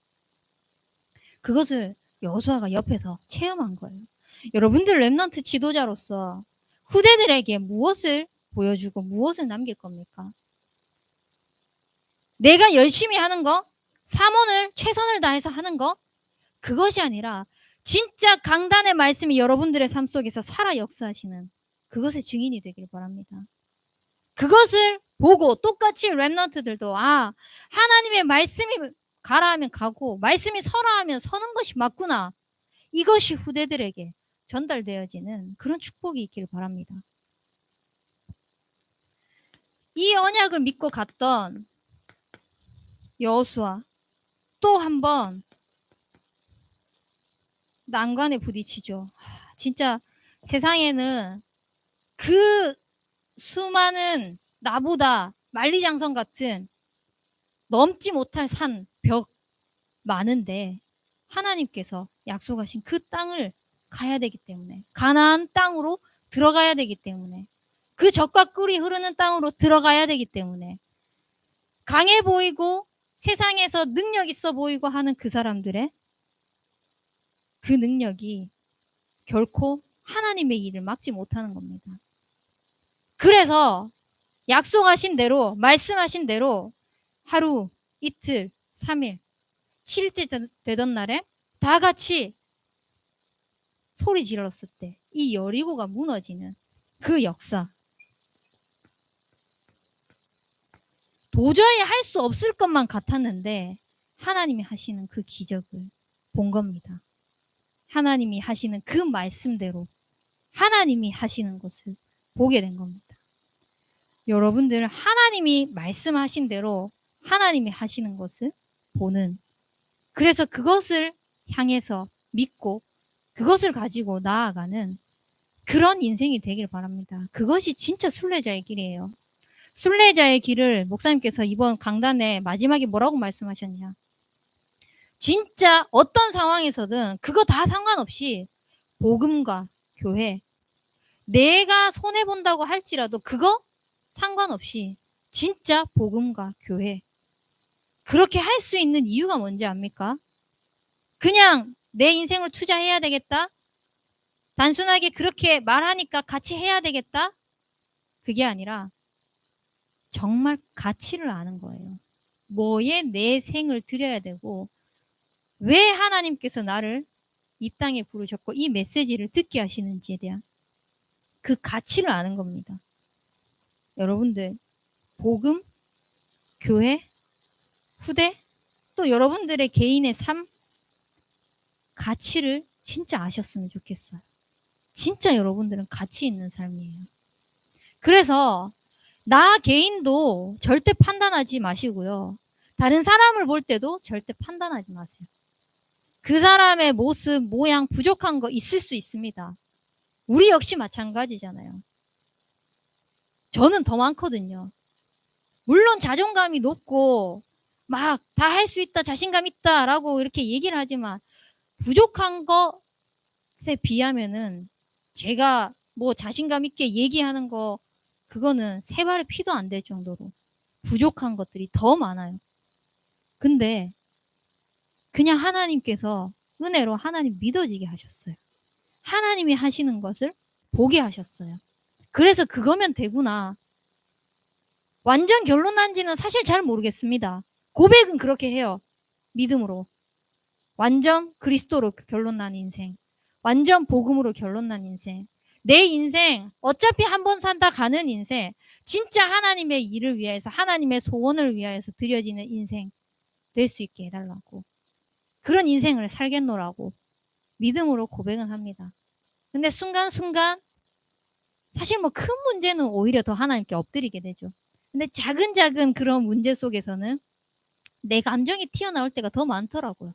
그것을 여호수아가 옆에서 체험한 거예요. 여러분들 렘넌트 지도자로서 후대들에게 무엇을 보여주고 무엇을 남길 겁니까? 내가 열심히 하는 거, 사모를 최선을 다해서 하는 거, 그것이 아니라 진짜 강단의 말씀이 여러분들의 삶 속에서 살아 역사하시는 그것의 증인이 되길 바랍니다. 그것을 보고 똑같이 렘넌트들도 하나님의 말씀이 가라 하면 가고 말씀이 서라 하면 서는 것이 맞구나, 이것이 후대들에게 전달되어지는 그런 축복이 있길 바랍니다. 이 언약을 믿고 갔던 여호수아 또 한 번 난관에 부딪히죠. 진짜 세상에는 그 수많은 나보다 만리장성 같은 넘지 못할 산, 벽 많은데 하나님께서 약속하신 그 땅을 가야 되기 때문에, 가나안 땅으로 들어가야 되기 때문에, 그 젖과 꿀이 흐르는 땅으로 들어가야 되기 때문에, 강해 보이고 세상에서 능력 있어 보이고 하는 그 사람들의 그 능력이 결코 하나님의 일을 막지 못하는 겁니다. 그래서 약속하신 대로, 말씀하신 대로 하루, 이틀, 3일 쉴 때 되던 날에 다 같이 소리 질렀을 때 이 여리고가 무너지는 그 역사, 도저히 할 수 없을 것만 같았는데 하나님이 하시는 그 기적을 본 겁니다. 하나님이 하시는 그 말씀대로 하나님이 하시는 것을 보게 된 겁니다. 여러분들 하나님이 말씀하신 대로 하나님이 하시는 것을 보는, 그래서 그것을 향해서 믿고 그것을 가지고 나아가는 그런 인생이 되길 바랍니다. 그것이 진짜 순례자의 길이에요. 순례자의 길을 목사님께서 이번 강단에 마지막에 뭐라고 말씀하셨냐? 진짜 어떤 상황에서든 그거 다 상관없이 복음과 교회. 내가 손해본다고 할지라도 그거 상관없이 진짜 복음과 교회. 그렇게 할 수 있는 이유가 뭔지 압니까? 그냥 내 인생을 투자해야 되겠다? 단순하게 그렇게 말하니까 같이 해야 되겠다? 그게 아니라 정말 가치를 아는 거예요. 뭐에 내 생을 들여야 되고 왜 하나님께서 나를 이 땅에 부르셨고 이 메시지를 듣게 하시는지에 대한 그 가치를 아는 겁니다. 여러분들 복음, 교회, 후대 또 여러분들의 개인의 삶 가치를 진짜 아셨으면 좋겠어요. 진짜 여러분들은 가치 있는 삶이에요. 그래서 나 개인도 절대 판단하지 마시고요. 다른 사람을 볼 때도 절대 판단하지 마세요. 그 사람의 모습, 모양 부족한 거 있을 수 있습니다. 우리 역시 마찬가지잖아요. 저는 더 많거든요. 물론 자존감이 높고 막 다 할 수 있다, 자신감 있다라고 이렇게 얘기를 하지만 부족한 것에 비하면은 제가 뭐 자신감 있게 얘기하는 거 그거는 세 발의 피도 안 될 정도로 부족한 것들이 더 많아요. 근데 그냥 하나님께서 은혜로 하나님 믿어지게 하셨어요. 하나님이 하시는 것을 보게 하셨어요. 그래서 그거면 되구나. 완전 결론 난지는 사실 잘 모르겠습니다. 고백은 그렇게 해요. 믿음으로. 완전 그리스도로 결론 난 인생. 완전 복음으로 결론 난 인생. 내 인생 어차피 한 번 산다 가는 인생. 진짜 하나님의 일을 위해서 하나님의 소원을 위하여서 드려지는 인생 될 수 있게 해달라고. 그런 인생을 살겠노라고 믿음으로 고백은 합니다. 근데 순간순간 사실 뭐 큰 문제는 오히려 더 하나님께 엎드리게 되죠. 근데 작은 그런 문제 속에서는 내 감정이 튀어나올 때가 더 많더라고요.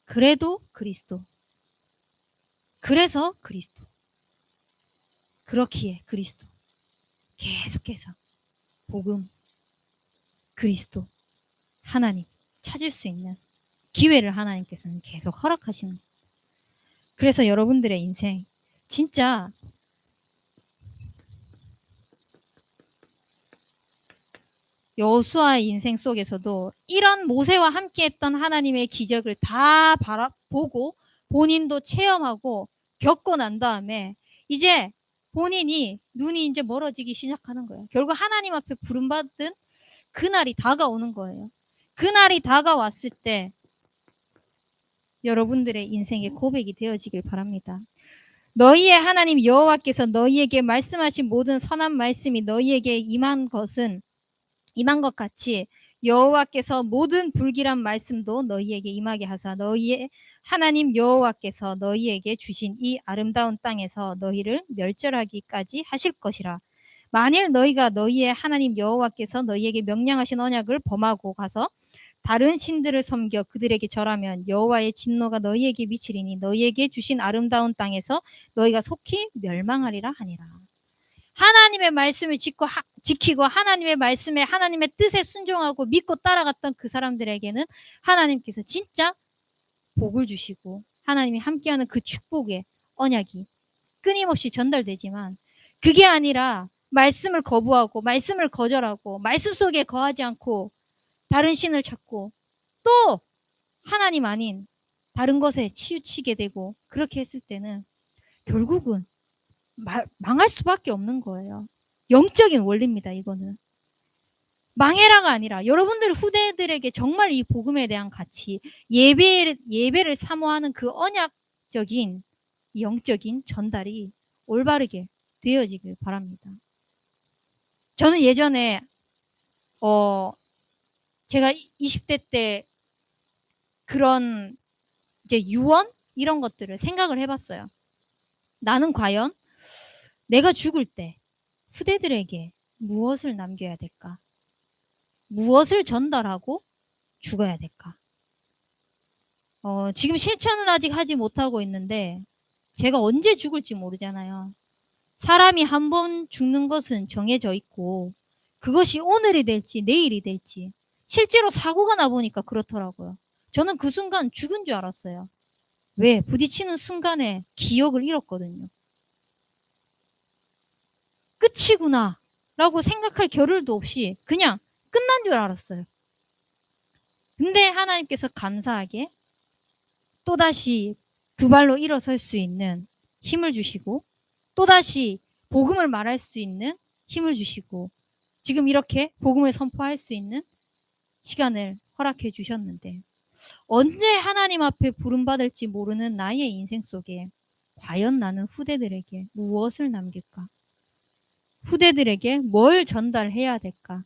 그래도 그리스도. 그래서 그리스도. 그렇기에 그리스도. 계속해서 복음, 그리스도, 하나님 찾을 수 있는 기회를 하나님께서는 계속 허락하시는 거예요. 그래서 여러분들의 인생 진짜 여호수아의 인생 속에서도 이런 모세와 함께했던 하나님의 기적을 다 바라보고 본인도 체험하고 겪고 난 다음에 이제 본인이 눈이 이제 멀어지기 시작하는 거예요. 결국 하나님 앞에 부름받은 그날이 다가오는 거예요. 그날이 다가왔을 때 여러분들의 인생의 고백이 되어지길 바랍니다. 너희의 하나님 여호와께서 너희에게 말씀하신 모든 선한 말씀이 너희에게 임한 것 같이 여호와께서 모든 불길한 말씀도 너희에게 임하게 하사 너희의 하나님 여호와께서 너희에게 주신 이 아름다운 땅에서 너희를 멸절하기까지 하실 것이라. 만일 너희가 너희의 하나님 여호와께서 너희에게 명령하신 언약을 범하고 가서 다른 신들을 섬겨 그들에게 절하면 여호와의 진노가 너희에게 미치리니 너희에게 주신 아름다운 땅에서 너희가 속히 멸망하리라 하니라. 하나님의 말씀을 지키고 하나님의 말씀에 하나님의 뜻에 순종하고 믿고 따라갔던 그 사람들에게는 하나님께서 진짜 복을 주시고 하나님이 함께하는 그 축복의 언약이 끊임없이 전달되지만 그게 아니라 말씀을 거부하고 말씀을 거절하고 말씀 속에 거하지 않고 다른 신을 찾고 또 하나님 아닌 다른 것에 치우치게 되고 그렇게 했을 때는 결국은 망할 수밖에 없는 거예요. 영적인 원리입니다. 이거는. 망해라가 아니라 여러분들 후대들에게 정말 이 복음에 대한 가치, 예배를 사모하는 그 언약적인 영적인 전달이 올바르게 되어지길 바랍니다. 저는 예전에 제가 20대 때 그런 이제 유언 이런 것들을 생각을 해봤어요. 나는 과연 내가 죽을 때 후대들에게 무엇을 남겨야 될까? 무엇을 전달하고 죽어야 될까? 지금 실천은 아직 하지 못하고 있는데 제가 언제 죽을지 모르잖아요. 사람이 한 번 죽는 것은 정해져 있고 그것이 오늘이 될지 내일이 될지 실제로 사고가 나보니까 그렇더라고요. 저는 그 순간 죽은 줄 알았어요. 왜? 부딪히는 순간에 기억을 잃었거든요. 끝이구나 라고 생각할 겨를도 없이 그냥 끝난 줄 알았어요. 근데 하나님께서 감사하게 또다시 두 발로 일어설 수 있는 힘을 주시고 또다시 복음을 말할 수 있는 힘을 주시고 지금 이렇게 복음을 선포할 수 있는 시간을 허락해 주셨는데 언제 하나님 앞에 부름받을지 모르는 나의 인생 속에 과연 나는 후대들에게 무엇을 남길까? 후대들에게 뭘 전달해야 될까?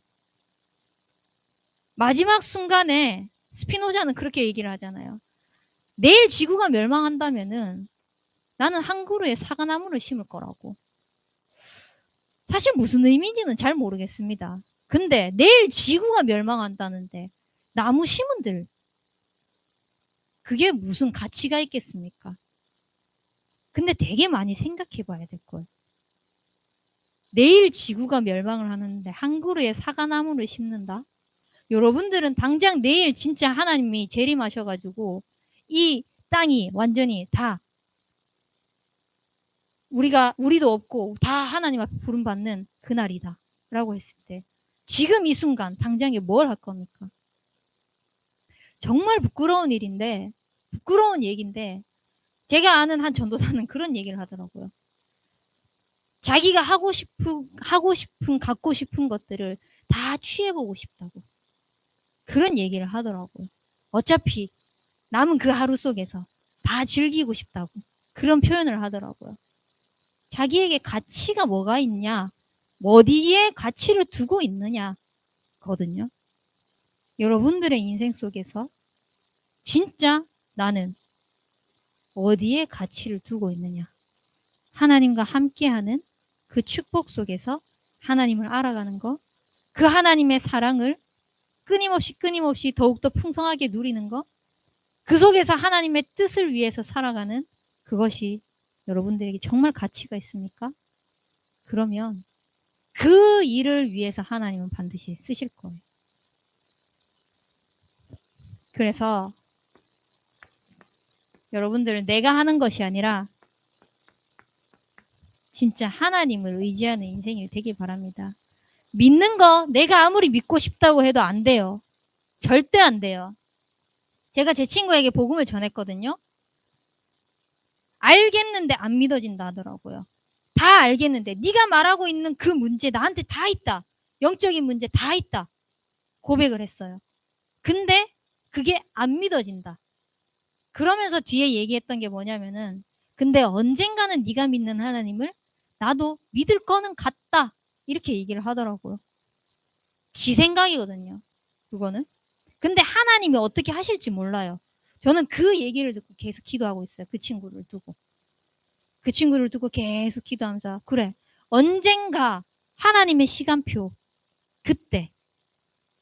마지막 순간에 스피노자는 그렇게 얘기를 하잖아요. 내일 지구가 멸망한다면은 나는 한 그루의 사과나무를 심을 거라고. 사실 무슨 의미인지는 잘 모르겠습니다. 근데 내일 지구가 멸망한다는데 나무 심은들 그게 무슨 가치가 있겠습니까? 근데 되게 많이 생각해 봐야 될 거예요. 내일 지구가 멸망을 하는데 한 그루의 사과나무를 심는다? 여러분들은 당장 내일 진짜 하나님이 재림하셔가지고 이 땅이 완전히 다 우리도 없고 다 하나님 앞에 부름받는 그날이다 라고 했을 때 지금 이 순간 당장에 뭘 할 겁니까? 정말 부끄러운 일인데 부끄러운 얘기인데 제가 아는 한 전도사는 그런 얘기를 하더라고요. 자기가 하고 싶은 갖고 싶은 것들을 다 취해보고 싶다고 그런 얘기를 하더라고요. 어차피 남은 그 하루 속에서 다 즐기고 싶다고 그런 표현을 하더라고요. 자기에게 가치가 뭐가 있냐, 어디에 가치를 두고 있느냐 거든요. 여러분들의 인생 속에서 진짜 나는 어디에 가치를 두고 있느냐. 하나님과 함께하는 그 축복 속에서 하나님을 알아가는 거, 그 하나님의 사랑을 끊임없이 더욱더 풍성하게 누리는 거, 그 속에서 하나님의 뜻을 위해서 살아가는 그것이 여러분들에게 정말 가치가 있습니까? 그러면 그 일을 위해서 하나님은 반드시 쓰실 거예요. 그래서 여러분들은 내가 하는 것이 아니라 진짜 하나님을 의지하는 인생이 되길 바랍니다. 믿는 거 내가 아무리 믿고 싶다고 해도 안 돼요. 절대 안 돼요. 제가 제 친구에게 복음을 전했거든요. 알겠는데 안 믿어진다 하더라고요. 다 알겠는데 네가 말하고 있는 그 문제 나한테 다 있다. 영적인 문제 다 있다. 고백을 했어요. 근데 그게 안 믿어진다. 그러면서 뒤에 얘기했던 게 뭐냐면은 근데 언젠가는 네가 믿는 하나님을 나도 믿을 거는 같다. 이렇게 얘기를 하더라고요. 지 생각이거든요. 그거는. 근데 하나님이 어떻게 하실지 몰라요. 저는 그 얘기를 듣고 계속 기도하고 있어요. 그 친구를 두고. 그 친구를 두고 계속 기도하면서 그래. 언젠가 하나님의 시간표 그때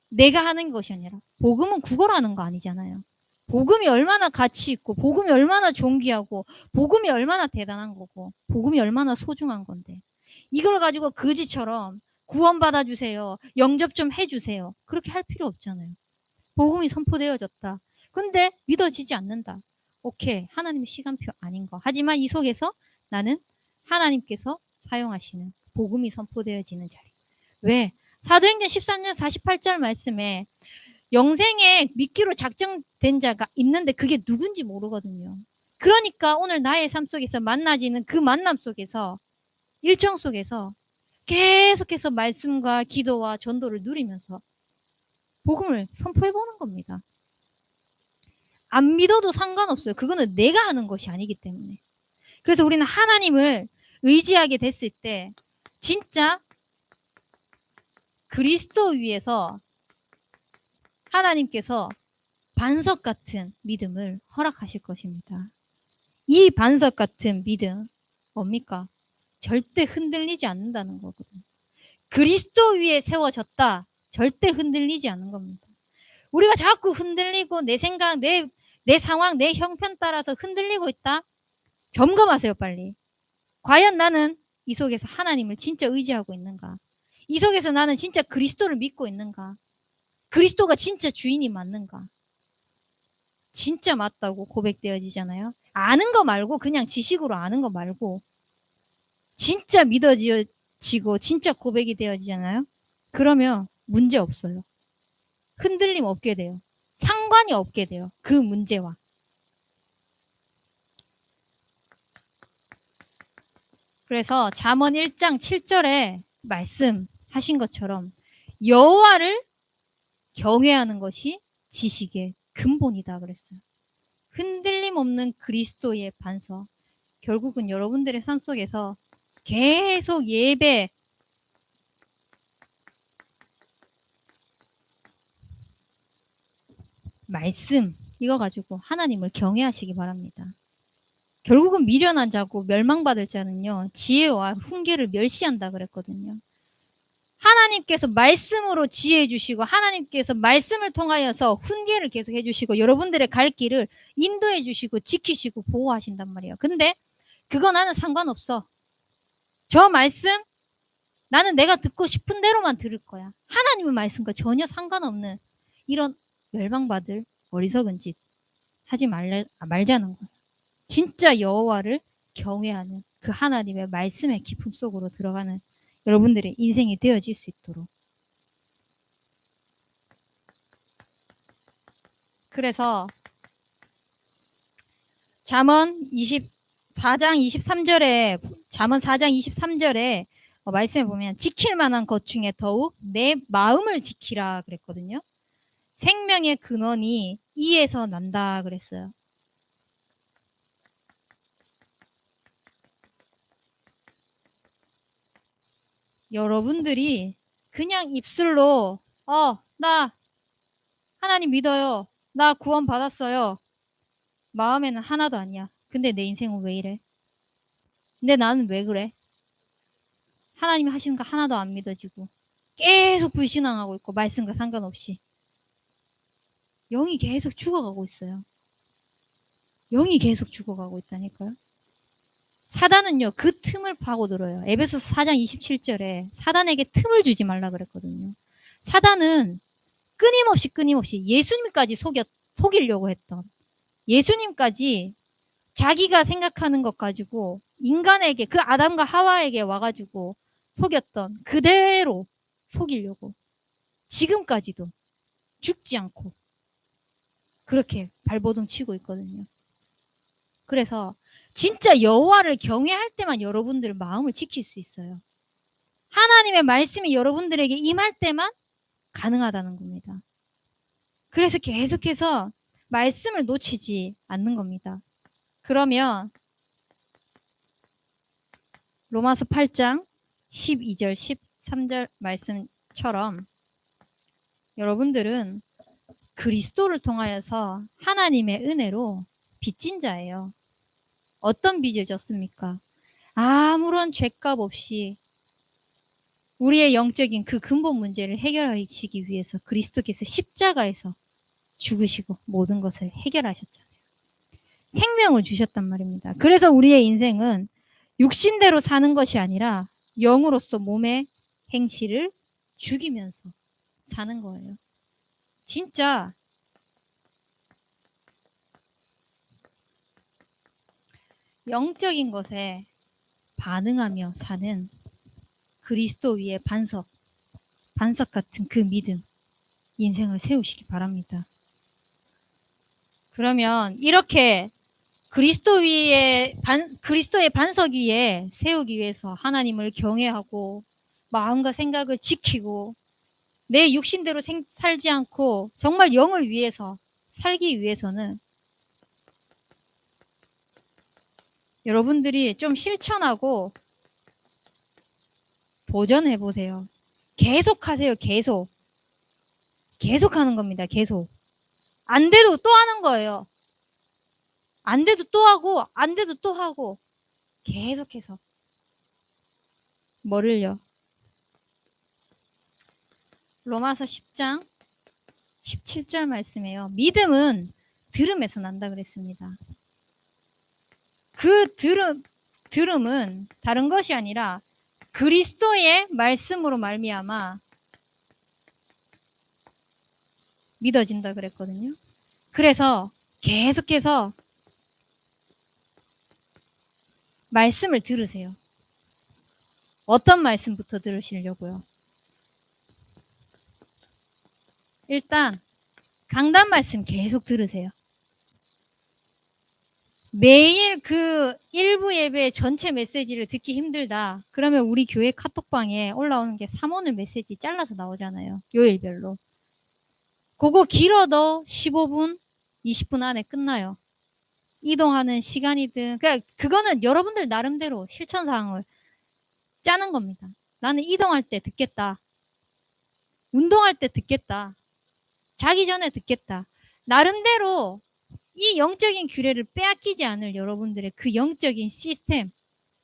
내가 하는 것이 아니라 복음은 구걸하는 거 아니잖아요. 복음이 얼마나 가치 있고 복음이 얼마나 존귀하고 복음이 얼마나 대단한 거고 복음이 얼마나 소중한 건데 이걸 가지고 거지처럼 구원받아 주세요. 영접 좀 해주세요. 그렇게 할 필요 없잖아요. 복음이 선포되어졌다. 근데 믿어지지 않는다. 오케이. 하나님의 시간표 아닌 거. 하지만 이 속에서 나는 하나님께서 사용하시는 복음이 선포되어지는 자리. 왜? 사도행전 13년 48절 말씀에 영생에 믿기로 작정된 자가 있는데 그게 누군지 모르거든요. 그러니까 오늘 나의 삶 속에서 만나지는 그 만남 속에서 일정 속에서 계속해서 말씀과 기도와 전도를 누리면서 복음을 선포해 보는 겁니다. 안 믿어도 상관없어요. 그거는 내가 하는 것이 아니기 때문에. 그래서 우리는 하나님을 의지하게 됐을 때 진짜 그리스도 위에서 하나님께서 반석 같은 믿음을 허락하실 것입니다. 이 반석 같은 믿음 뭡니까? 절대 흔들리지 않는다는 거거든요. 그리스도 위에 세워졌다. 절대 흔들리지 않는 겁니다. 우리가 자꾸 흔들리고 내 생각, 내 상황, 내 형편 따라서 흔들리고 있다. 점검하세요, 빨리. 과연 나는 이 속에서 하나님을 진짜 의지하고 있는가? 이 속에서 나는 진짜 그리스도를 믿고 있는가? 그리스도가 진짜 주인이 맞는가? 진짜 맞다고 고백되어지잖아요. 아는 거 말고 그냥 지식으로 아는 거 말고 진짜 믿어지고 진짜 고백이 되어지잖아요. 그러면 문제 없어요. 흔들림 없게 돼요. 상관이 없게 돼요. 그 문제와. 그래서 잠언 1장 7절에 말씀하신 것처럼 여호와를 경외하는 것이 지식의 근본이다 그랬어요. 흔들림 없는 그리스도의 반석. 결국은 여러분들의 삶 속에서 계속 예배, 말씀 이거 가지고 하나님을 경외하시기 바랍니다. 결국은 미련한 자고 멸망받을 자는요. 지혜와 훈계를 멸시한다 그랬거든요. 하나님께서 말씀으로 지혜해 주시고 하나님께서 말씀을 통하여서 훈계를 계속 해 주시고 여러분들의 갈 길을 인도해 주시고 지키시고 보호하신단 말이에요. 근데 그거 나는 상관없어. 저 말씀 나는 내가 듣고 싶은 대로만 들을 거야. 하나님의 말씀과 전혀 상관없는 이런 멸망받을 어리석은 짓 하지 말자는 거예요. 진짜 여호와를 경외하는 그 하나님의 말씀의 깊음 속으로 들어가는 여러분들의 인생이 되어질 수 있도록. 그래서 잠언 4장 23절에 잠언 4장 23절에 말씀해 보면 지킬 만한 것 중에 더욱 내 마음을 지키라 그랬거든요. 생명의 근원이 이에서 난다 그랬어요. 여러분들이 그냥 입술로 나 하나님 믿어요. 나 구원 받았어요. 마음에는 하나도 아니야. 근데 내 인생은 왜 이래? 근데 나는 왜 그래? 하나님이 하시는 거 하나도 안 믿어지고 계속 불신앙하고 있고 말씀과 상관없이 영이 계속 죽어가고 있어요. 영이 계속 죽어가고 있다니까요. 사단은요. 그 틈을 파고들어요. 에베소서 4장 27절에 사단에게 틈을 주지 말라 그랬거든요. 사단은 끊임없이 예수님까지 속이려고 했던 예수님까지 자기가 생각하는 것 가지고 인간에게 그 아담과 하와에게 와가지고 속였던 그대로 속이려고 지금까지도 죽지 않고 그렇게 발버둥 치고 있거든요. 그래서 진짜 여호와를 경외할 때만 여러분들 마음을 지킬 수 있어요. 하나님의 말씀이 여러분들에게 임할 때만 가능하다는 겁니다. 그래서 계속해서 말씀을 놓치지 않는 겁니다. 그러면 로마서 8장 12절 13절 말씀처럼 여러분들은 그리스도를 통하여서 하나님의 은혜로 빚진 자예요. 어떤 빚을 졌습니까? 아무런 죄값 없이 우리의 영적인 그 근본 문제를 해결하시기 위해서 그리스도께서 십자가에서 죽으시고 모든 것을 해결하셨잖아요. 생명을 주셨단 말입니다. 그래서 우리의 인생은 육신대로 사는 것이 아니라 영으로서 몸의 행실을 죽이면서 사는 거예요. 진짜 영적인 것에 반응하며 사는 그리스도 위의 반석 같은 그 믿음, 인생을 세우시기 바랍니다. 그러면 이렇게 그리스도의 반석 위에 세우기 위해서 하나님을 경외하고 마음과 생각을 지키고 내 육신대로 살지 않고 정말 영을 위해서 살기 위해서는 여러분들이 좀 실천하고 도전해 보세요. 계속 하세요. 계속 하는 겁니다. 계속. 안 돼도 또 하는 거예요. 안 돼도 또 하고 안 돼도 또 하고 계속해서. 뭐를요? 로마서 10장 17절 말씀이에요. 믿음은 들음에서 난다 그랬습니다. 그 들음은 다른 것이 아니라 그리스도의 말씀으로 말미암아 믿어진다 그랬거든요. 그래서 계속해서 말씀을 들으세요. 어떤 말씀부터 들으시려고요? 일단 강단 말씀 계속 들으세요. 매일 그 일부 예배 전체 메시지를 듣기 힘들다. 그러면 우리 교회 카톡방에 올라오는 게 사모늘 메시지 잘라서 나오잖아요. 요일별로. 그거 길어도 15분, 20분 안에 끝나요. 이동하는 시간이든 그러니까 그거는 여러분들 나름대로 실천 사항을 짜는 겁니다. 나는 이동할 때 듣겠다. 운동할 때 듣겠다. 자기 전에 듣겠다. 나름대로 이 영적인 규례를 빼앗기지 않을 여러분들의 그 영적인 시스템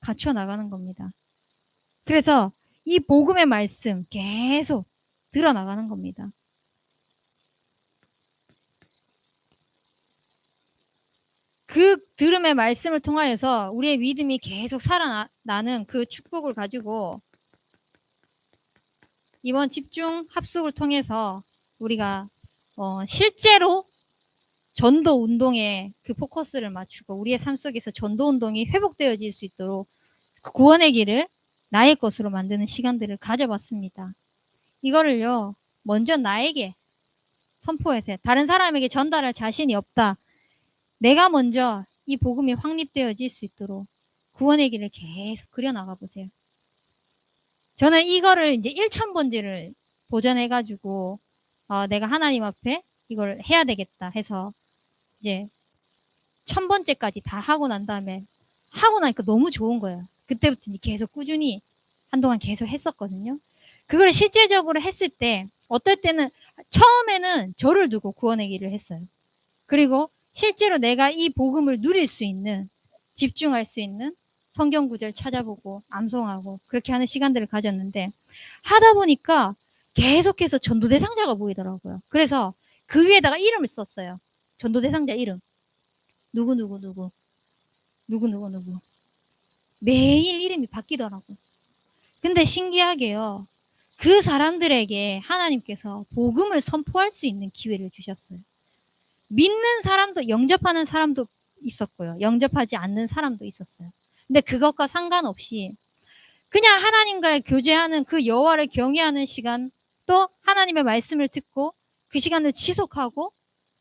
갖춰 나가는 겁니다. 그래서 이 복음의 말씀 계속 들어 나가는 겁니다. 그 들음의 말씀을 통하여서 우리의 믿음이 계속 살아나는 그 축복을 가지고 이번 집중 합숙을 통해서 우리가 실제로 전도 운동에 그 포커스를 맞추고 우리의 삶 속에서 전도 운동이 회복되어질 수 있도록 그 구원의 길을 나의 것으로 만드는 시간들을 가져봤습니다. 이거를요, 먼저 나에게 선포해서 다른 사람에게 전달할 자신이 없다. 내가 먼저 이 복음이 확립되어질 수 있도록 구원의 길을 계속 그려나가 보세요. 저는 이거를 이제 1000번째를 도전해가지고 내가 하나님 앞에 이걸 해야 되겠다 해서 이제 1000번째까지 다 하고 난 다음에 하고 나니까 너무 좋은 거예요. 그때부터 이제 계속 꾸준히 한동안 계속 했었거든요. 그걸 실제적으로 했을 때 어떨 때는 처음에는 저를 두고 구원의 길을 했어요. 그리고 실제로 내가 이 복음을 누릴 수 있는 집중할 수 있는 성경 구절 찾아보고 암송하고 그렇게 하는 시간들을 가졌는데 하다 보니까 계속해서 전도 대상자가 보이더라고요. 그래서 그 위에다가 이름을 썼어요. 전도 대상자 이름. 누구누구누구. 누구누구누구. 매일 이름이 바뀌더라고요. 근데 신기하게요. 그 사람들에게 하나님께서 복음을 선포할 수 있는 기회를 주셨어요. 믿는 사람도 영접하는 사람도 있었고요. 영접하지 않는 사람도 있었어요. 근데 그것과 상관없이 그냥 하나님과의 교제하는 그 여호와를 경외하는 시간 또 하나님의 말씀을 듣고 그 시간을 지속하고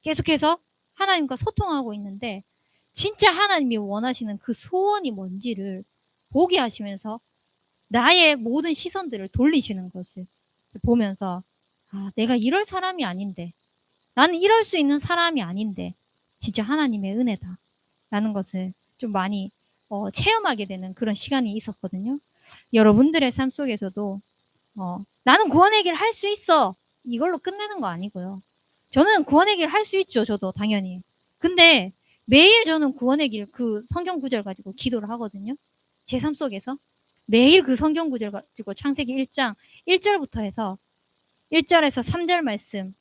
계속해서 하나님과 소통하고 있는데 진짜 하나님이 원하시는 그 소원이 뭔지를 보게 하시면서 나의 모든 시선들을 돌리시는 것을 보면서 내가 이럴 사람이 아닌데 나는 이럴 수 있는 사람이 아닌데 진짜 하나님의 은혜다 라는 것을 좀 많이 체험하게 되는 그런 시간이 있었거든요. 여러분들의 삶 속에서도 나는 구원의 길 할 수 있어 이걸로 끝내는 거 아니고요. 저는 구원의 길 할 수 있죠. 저도 당연히. 근데 매일 저는 구원의 길 그 성경 구절 가지고 기도를 하거든요. 제 삶 속에서. 매일 그 성경 구절 가지고 창세기 1장 1절부터 해서 1절에서 3절 말씀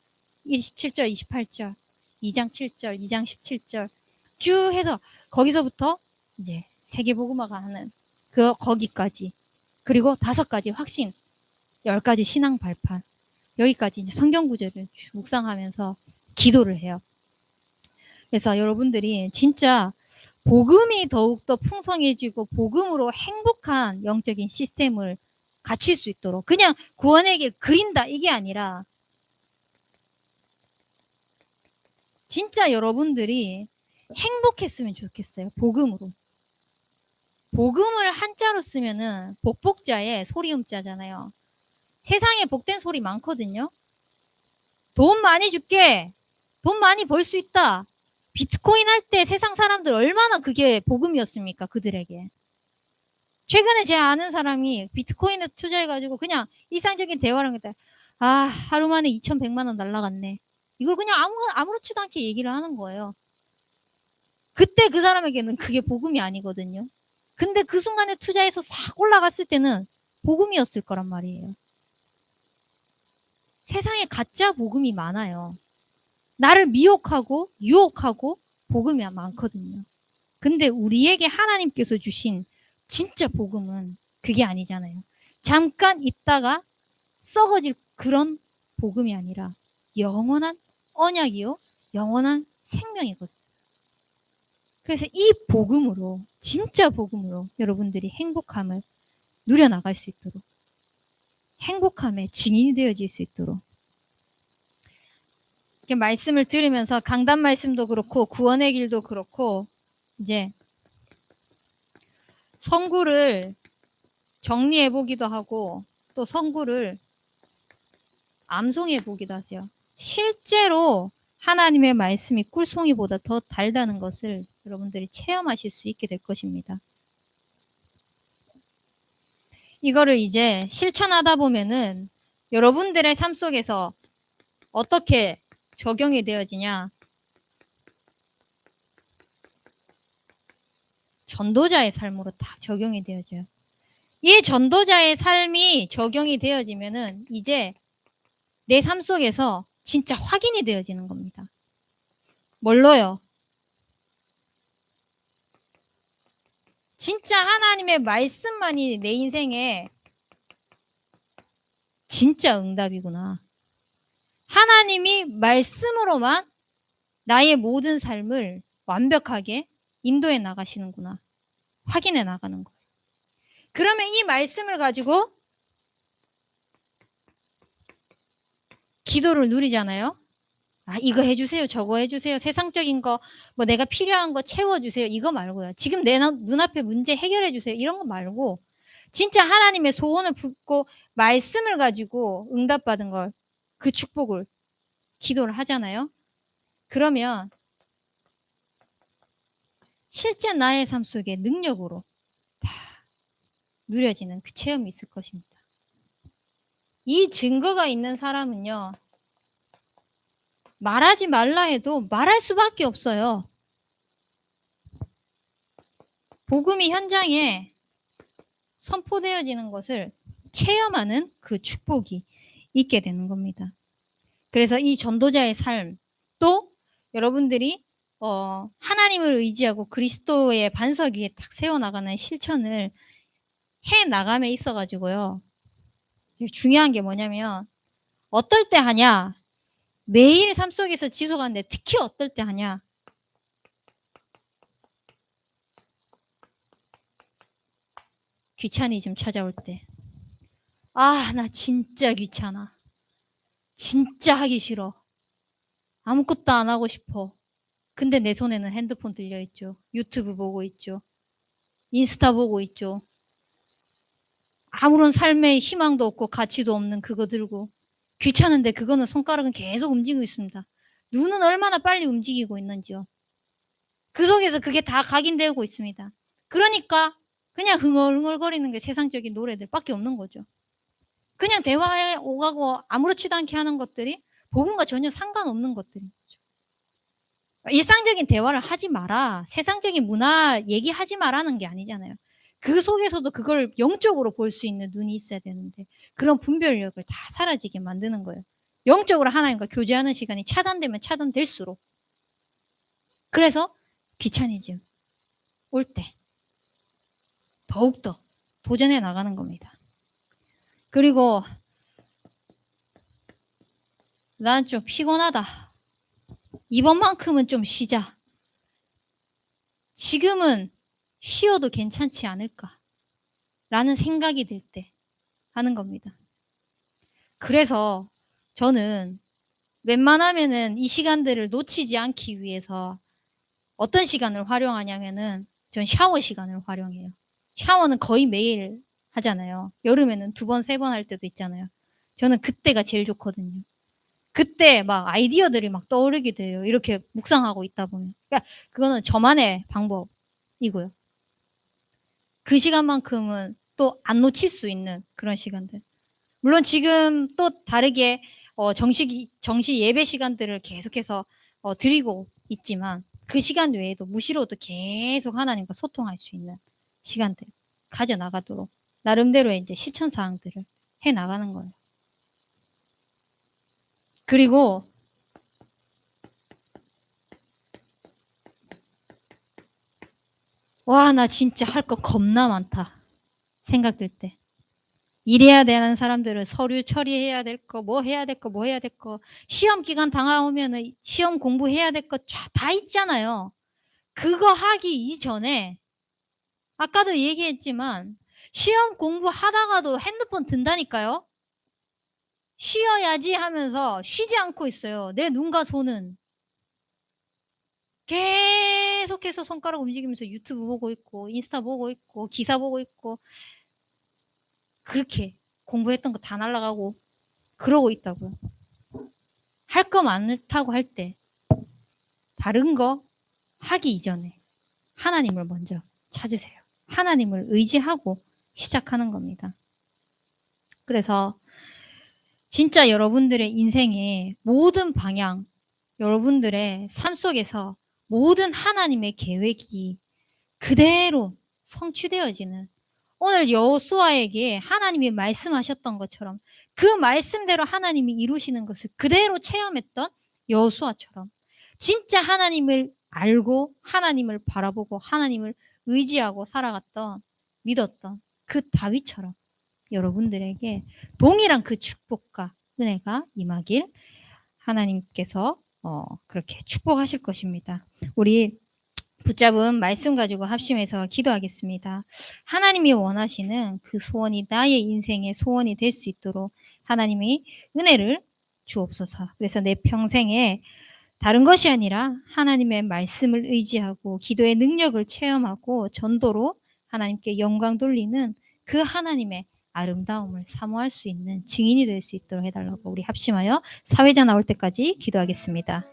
27절 28절 2장 7절 2장 17절 쭉 해서 거기서부터 이제 세계복음화가 하는 거기까지 그리고 5가지 확신 10가지 신앙 발판 여기까지 이제 성경 구절을 묵상하면서 기도를 해요. 그래서 여러분들이 진짜 복음이 더욱더 풍성해지고 복음으로 행복한 영적인 시스템을 갖출 수 있도록 그냥 구원의 길 그린다 이게 아니라 진짜 여러분들이 행복했으면 좋겠어요. 복음으로. 복음을 한자로 쓰면은 복복자에 소리음자잖아요. 세상에 복된 소리 많거든요. 돈 많이 줄게. 돈 많이 벌 수 있다. 비트코인 할 때 세상 사람들 얼마나 그게 복음이었습니까? 그들에게. 최근에 제 아는 사람이 비트코인에 투자해가지고 그냥 일상적인 대화를 했다. 하루 만에 2,100만 원 날라갔네. 이걸 그냥 아무렇지도 않게 얘기를 하는 거예요. 그때 그 사람에게는 그게 복음이 아니거든요. 근데 그 순간에 투자해서 싹 올라갔을 때는 복음이었을 거란 말이에요. 세상에 가짜 복음이 많아요. 나를 미혹하고 유혹하고 복음이 많거든요. 근데 우리에게 하나님께서 주신 진짜 복음은 그게 아니잖아요. 잠깐 있다가 썩어질 그런 복음이 아니라 영원한 언약이요. 영원한 생명이거든요. 그래서 이 복음으로, 진짜 복음으로 여러분들이 행복함을 누려나갈 수 있도록, 행복함의 증인이 되어질 수 있도록, 이렇게 말씀을 들으면서 강단 말씀도 그렇고 구원의 길도 그렇고 이제 성구를 정리해 보기도 하고 또 성구를 암송해 보기도 하세요. 실제로 하나님의 말씀이 꿀송이보다 더 달다는 것을 여러분들이 체험하실 수 있게 될 것입니다. 이거를 이제 실천하다 보면은 여러분들의 삶 속에서 어떻게 적용이 되어지냐? 전도자의 삶으로 다 적용이 되어져요. 이 전도자의 삶이 적용이 되어지면은 이제 내 삶 속에서 진짜 확인이 되어지는 겁니다. 뭘로요? 진짜 하나님의 말씀만이 내 인생에 진짜 응답이구나. 하나님이 말씀으로만 나의 모든 삶을 완벽하게 인도해 나가시는구나. 확인해 나가는 거예요. 그러면 이 말씀을 가지고 기도를 누리잖아요. 아, 이거 해주세요. 저거 해주세요. 세상적인 거, 뭐 내가 필요한 거 채워주세요. 이거 말고요. 지금 내 눈앞에 문제 해결해주세요. 이런 거 말고 진짜 하나님의 소원을 품고 말씀을 가지고 응답받은 걸, 그 축복을 기도를 하잖아요. 그러면 실제 나의 삶 속에 능력으로 다 누려지는 그 체험이 있을 것입니다. 이 증거가 있는 사람은요, 말하지 말라 해도 말할 수밖에 없어요. 복음이 현장에 선포되어지는 것을 체험하는 그 축복이 있게 되는 겁니다. 그래서 이 전도자의 삶, 또 여러분들이 하나님을 의지하고 그리스도의 반석 위에 딱 세워나가는 실천을 해 나감에 있어가지고요. 중요한 게 뭐냐면 어떨 때 하냐? 매일 삶 속에서 지속하는데 특히 어떨 때 하냐? 귀차니즘 찾아올 때. 아, 나 진짜 귀찮아. 진짜 하기 싫어. 아무것도 안 하고 싶어. 근데 내 손에는 핸드폰 들려있죠. 유튜브 보고 있죠. 인스타 보고 있죠. 아무런 삶의 희망도 없고 가치도 없는 그거 들고 귀찮은데 그거는 손가락은 계속 움직이고 있습니다. 눈은 얼마나 빨리 움직이고 있는지요. 그 속에서 그게 다 각인되고 있습니다. 그러니까 그냥 흥얼흥얼거리는 게 세상적인 노래들밖에 없는 거죠. 그냥 대화에 오가고 아무렇지도 않게 하는 것들이 복음과 전혀 상관없는 것들인 거죠. 일상적인 대화를 하지 마라. 세상적인 문화 얘기하지 마라는 게 아니잖아요. 그 속에서도 그걸 영적으로 볼 수 있는 눈이 있어야 되는데 그런 분별력을 다 사라지게 만드는 거예요. 영적으로 하나님과 교제하는 시간이 차단되면 차단될수록. 그래서 귀차니즘 올 때 더욱더 도전해 나가는 겁니다. 그리고 난 좀 피곤하다. 이번만큼은 좀 쉬자. 지금은 쉬어도 괜찮지 않을까? 라는 생각이 들 때 하는 겁니다. 그래서 저는 웬만하면은 이 시간들을 놓치지 않기 위해서 어떤 시간을 활용하냐면은 전 샤워 시간을 활용해요. 샤워는 거의 매일 하잖아요. 여름에는 2번, 3번 할 때도 있잖아요. 저는 그때가 제일 좋거든요. 그때 막 아이디어들이 막 떠오르게 돼요. 이렇게 묵상하고 있다 보면. 그러니까 그거는 저만의 방법이고요. 그 시간만큼은 또 안 놓칠 수 있는 그런 시간들. 물론 지금 또 다르게 정시 예배 시간들을 계속해서 드리고 있지만 그 시간 외에도 무시로도 계속 하나님과 소통할 수 있는 시간들 가져나가도록 나름대로의 이제 실천 사항들을 해 나가는 거예요. 그리고 와, 나 진짜 할 거 겁나 많다 생각들 때 일해야 되는 사람들은 서류 처리해야 될 거, 뭐 해야 될 거, 뭐 해야 될 거, 시험 기간 다가오면은 시험 공부해야 될 거 다 있잖아요. 그거 하기 이전에 아까도 얘기했지만 시험 공부하다가도 핸드폰 든다니까요. 쉬어야지 하면서 쉬지 않고 있어요. 내 눈과 손은. 계속해서 손가락 움직이면서 유튜브 보고 있고 인스타 보고 있고 기사 보고 있고 그렇게 공부했던 거 다 날아가고 그러고 있다고요. 할 거 많다고 할 때 다른 거 하기 이전에 하나님을 먼저 찾으세요. 하나님을 의지하고 시작하는 겁니다. 그래서 진짜 여러분들의 인생의 모든 방향, 여러분들의 삶 속에서 모든 하나님의 계획이 그대로 성취되어지는 오늘 여호수아에게 하나님이 말씀하셨던 것처럼 그 말씀대로 하나님이 이루시는 것을 그대로 체험했던 여호수아처럼 진짜 하나님을 알고 하나님을 바라보고 하나님을 의지하고 살아갔던 믿었던 그 다윗처럼 여러분들에게 동일한 그 축복과 은혜가 임하길 하나님께서 그렇게 축복하실 것입니다. 우리 붙잡은 말씀 가지고 합심해서 기도하겠습니다. 하나님이 원하시는 그 소원이 나의 인생의 소원이 될 수 있도록 하나님이 은혜를 주옵소서. 그래서 내 평생에 다른 것이 아니라 하나님의 말씀을 의지하고 기도의 능력을 체험하고 전도로 하나님께 영광 돌리는 그 하나님의 아름다움을 사모할 수 있는 증인이 될 수 있도록 해달라고 우리 합심하여 사회자 나올 때까지 기도하겠습니다.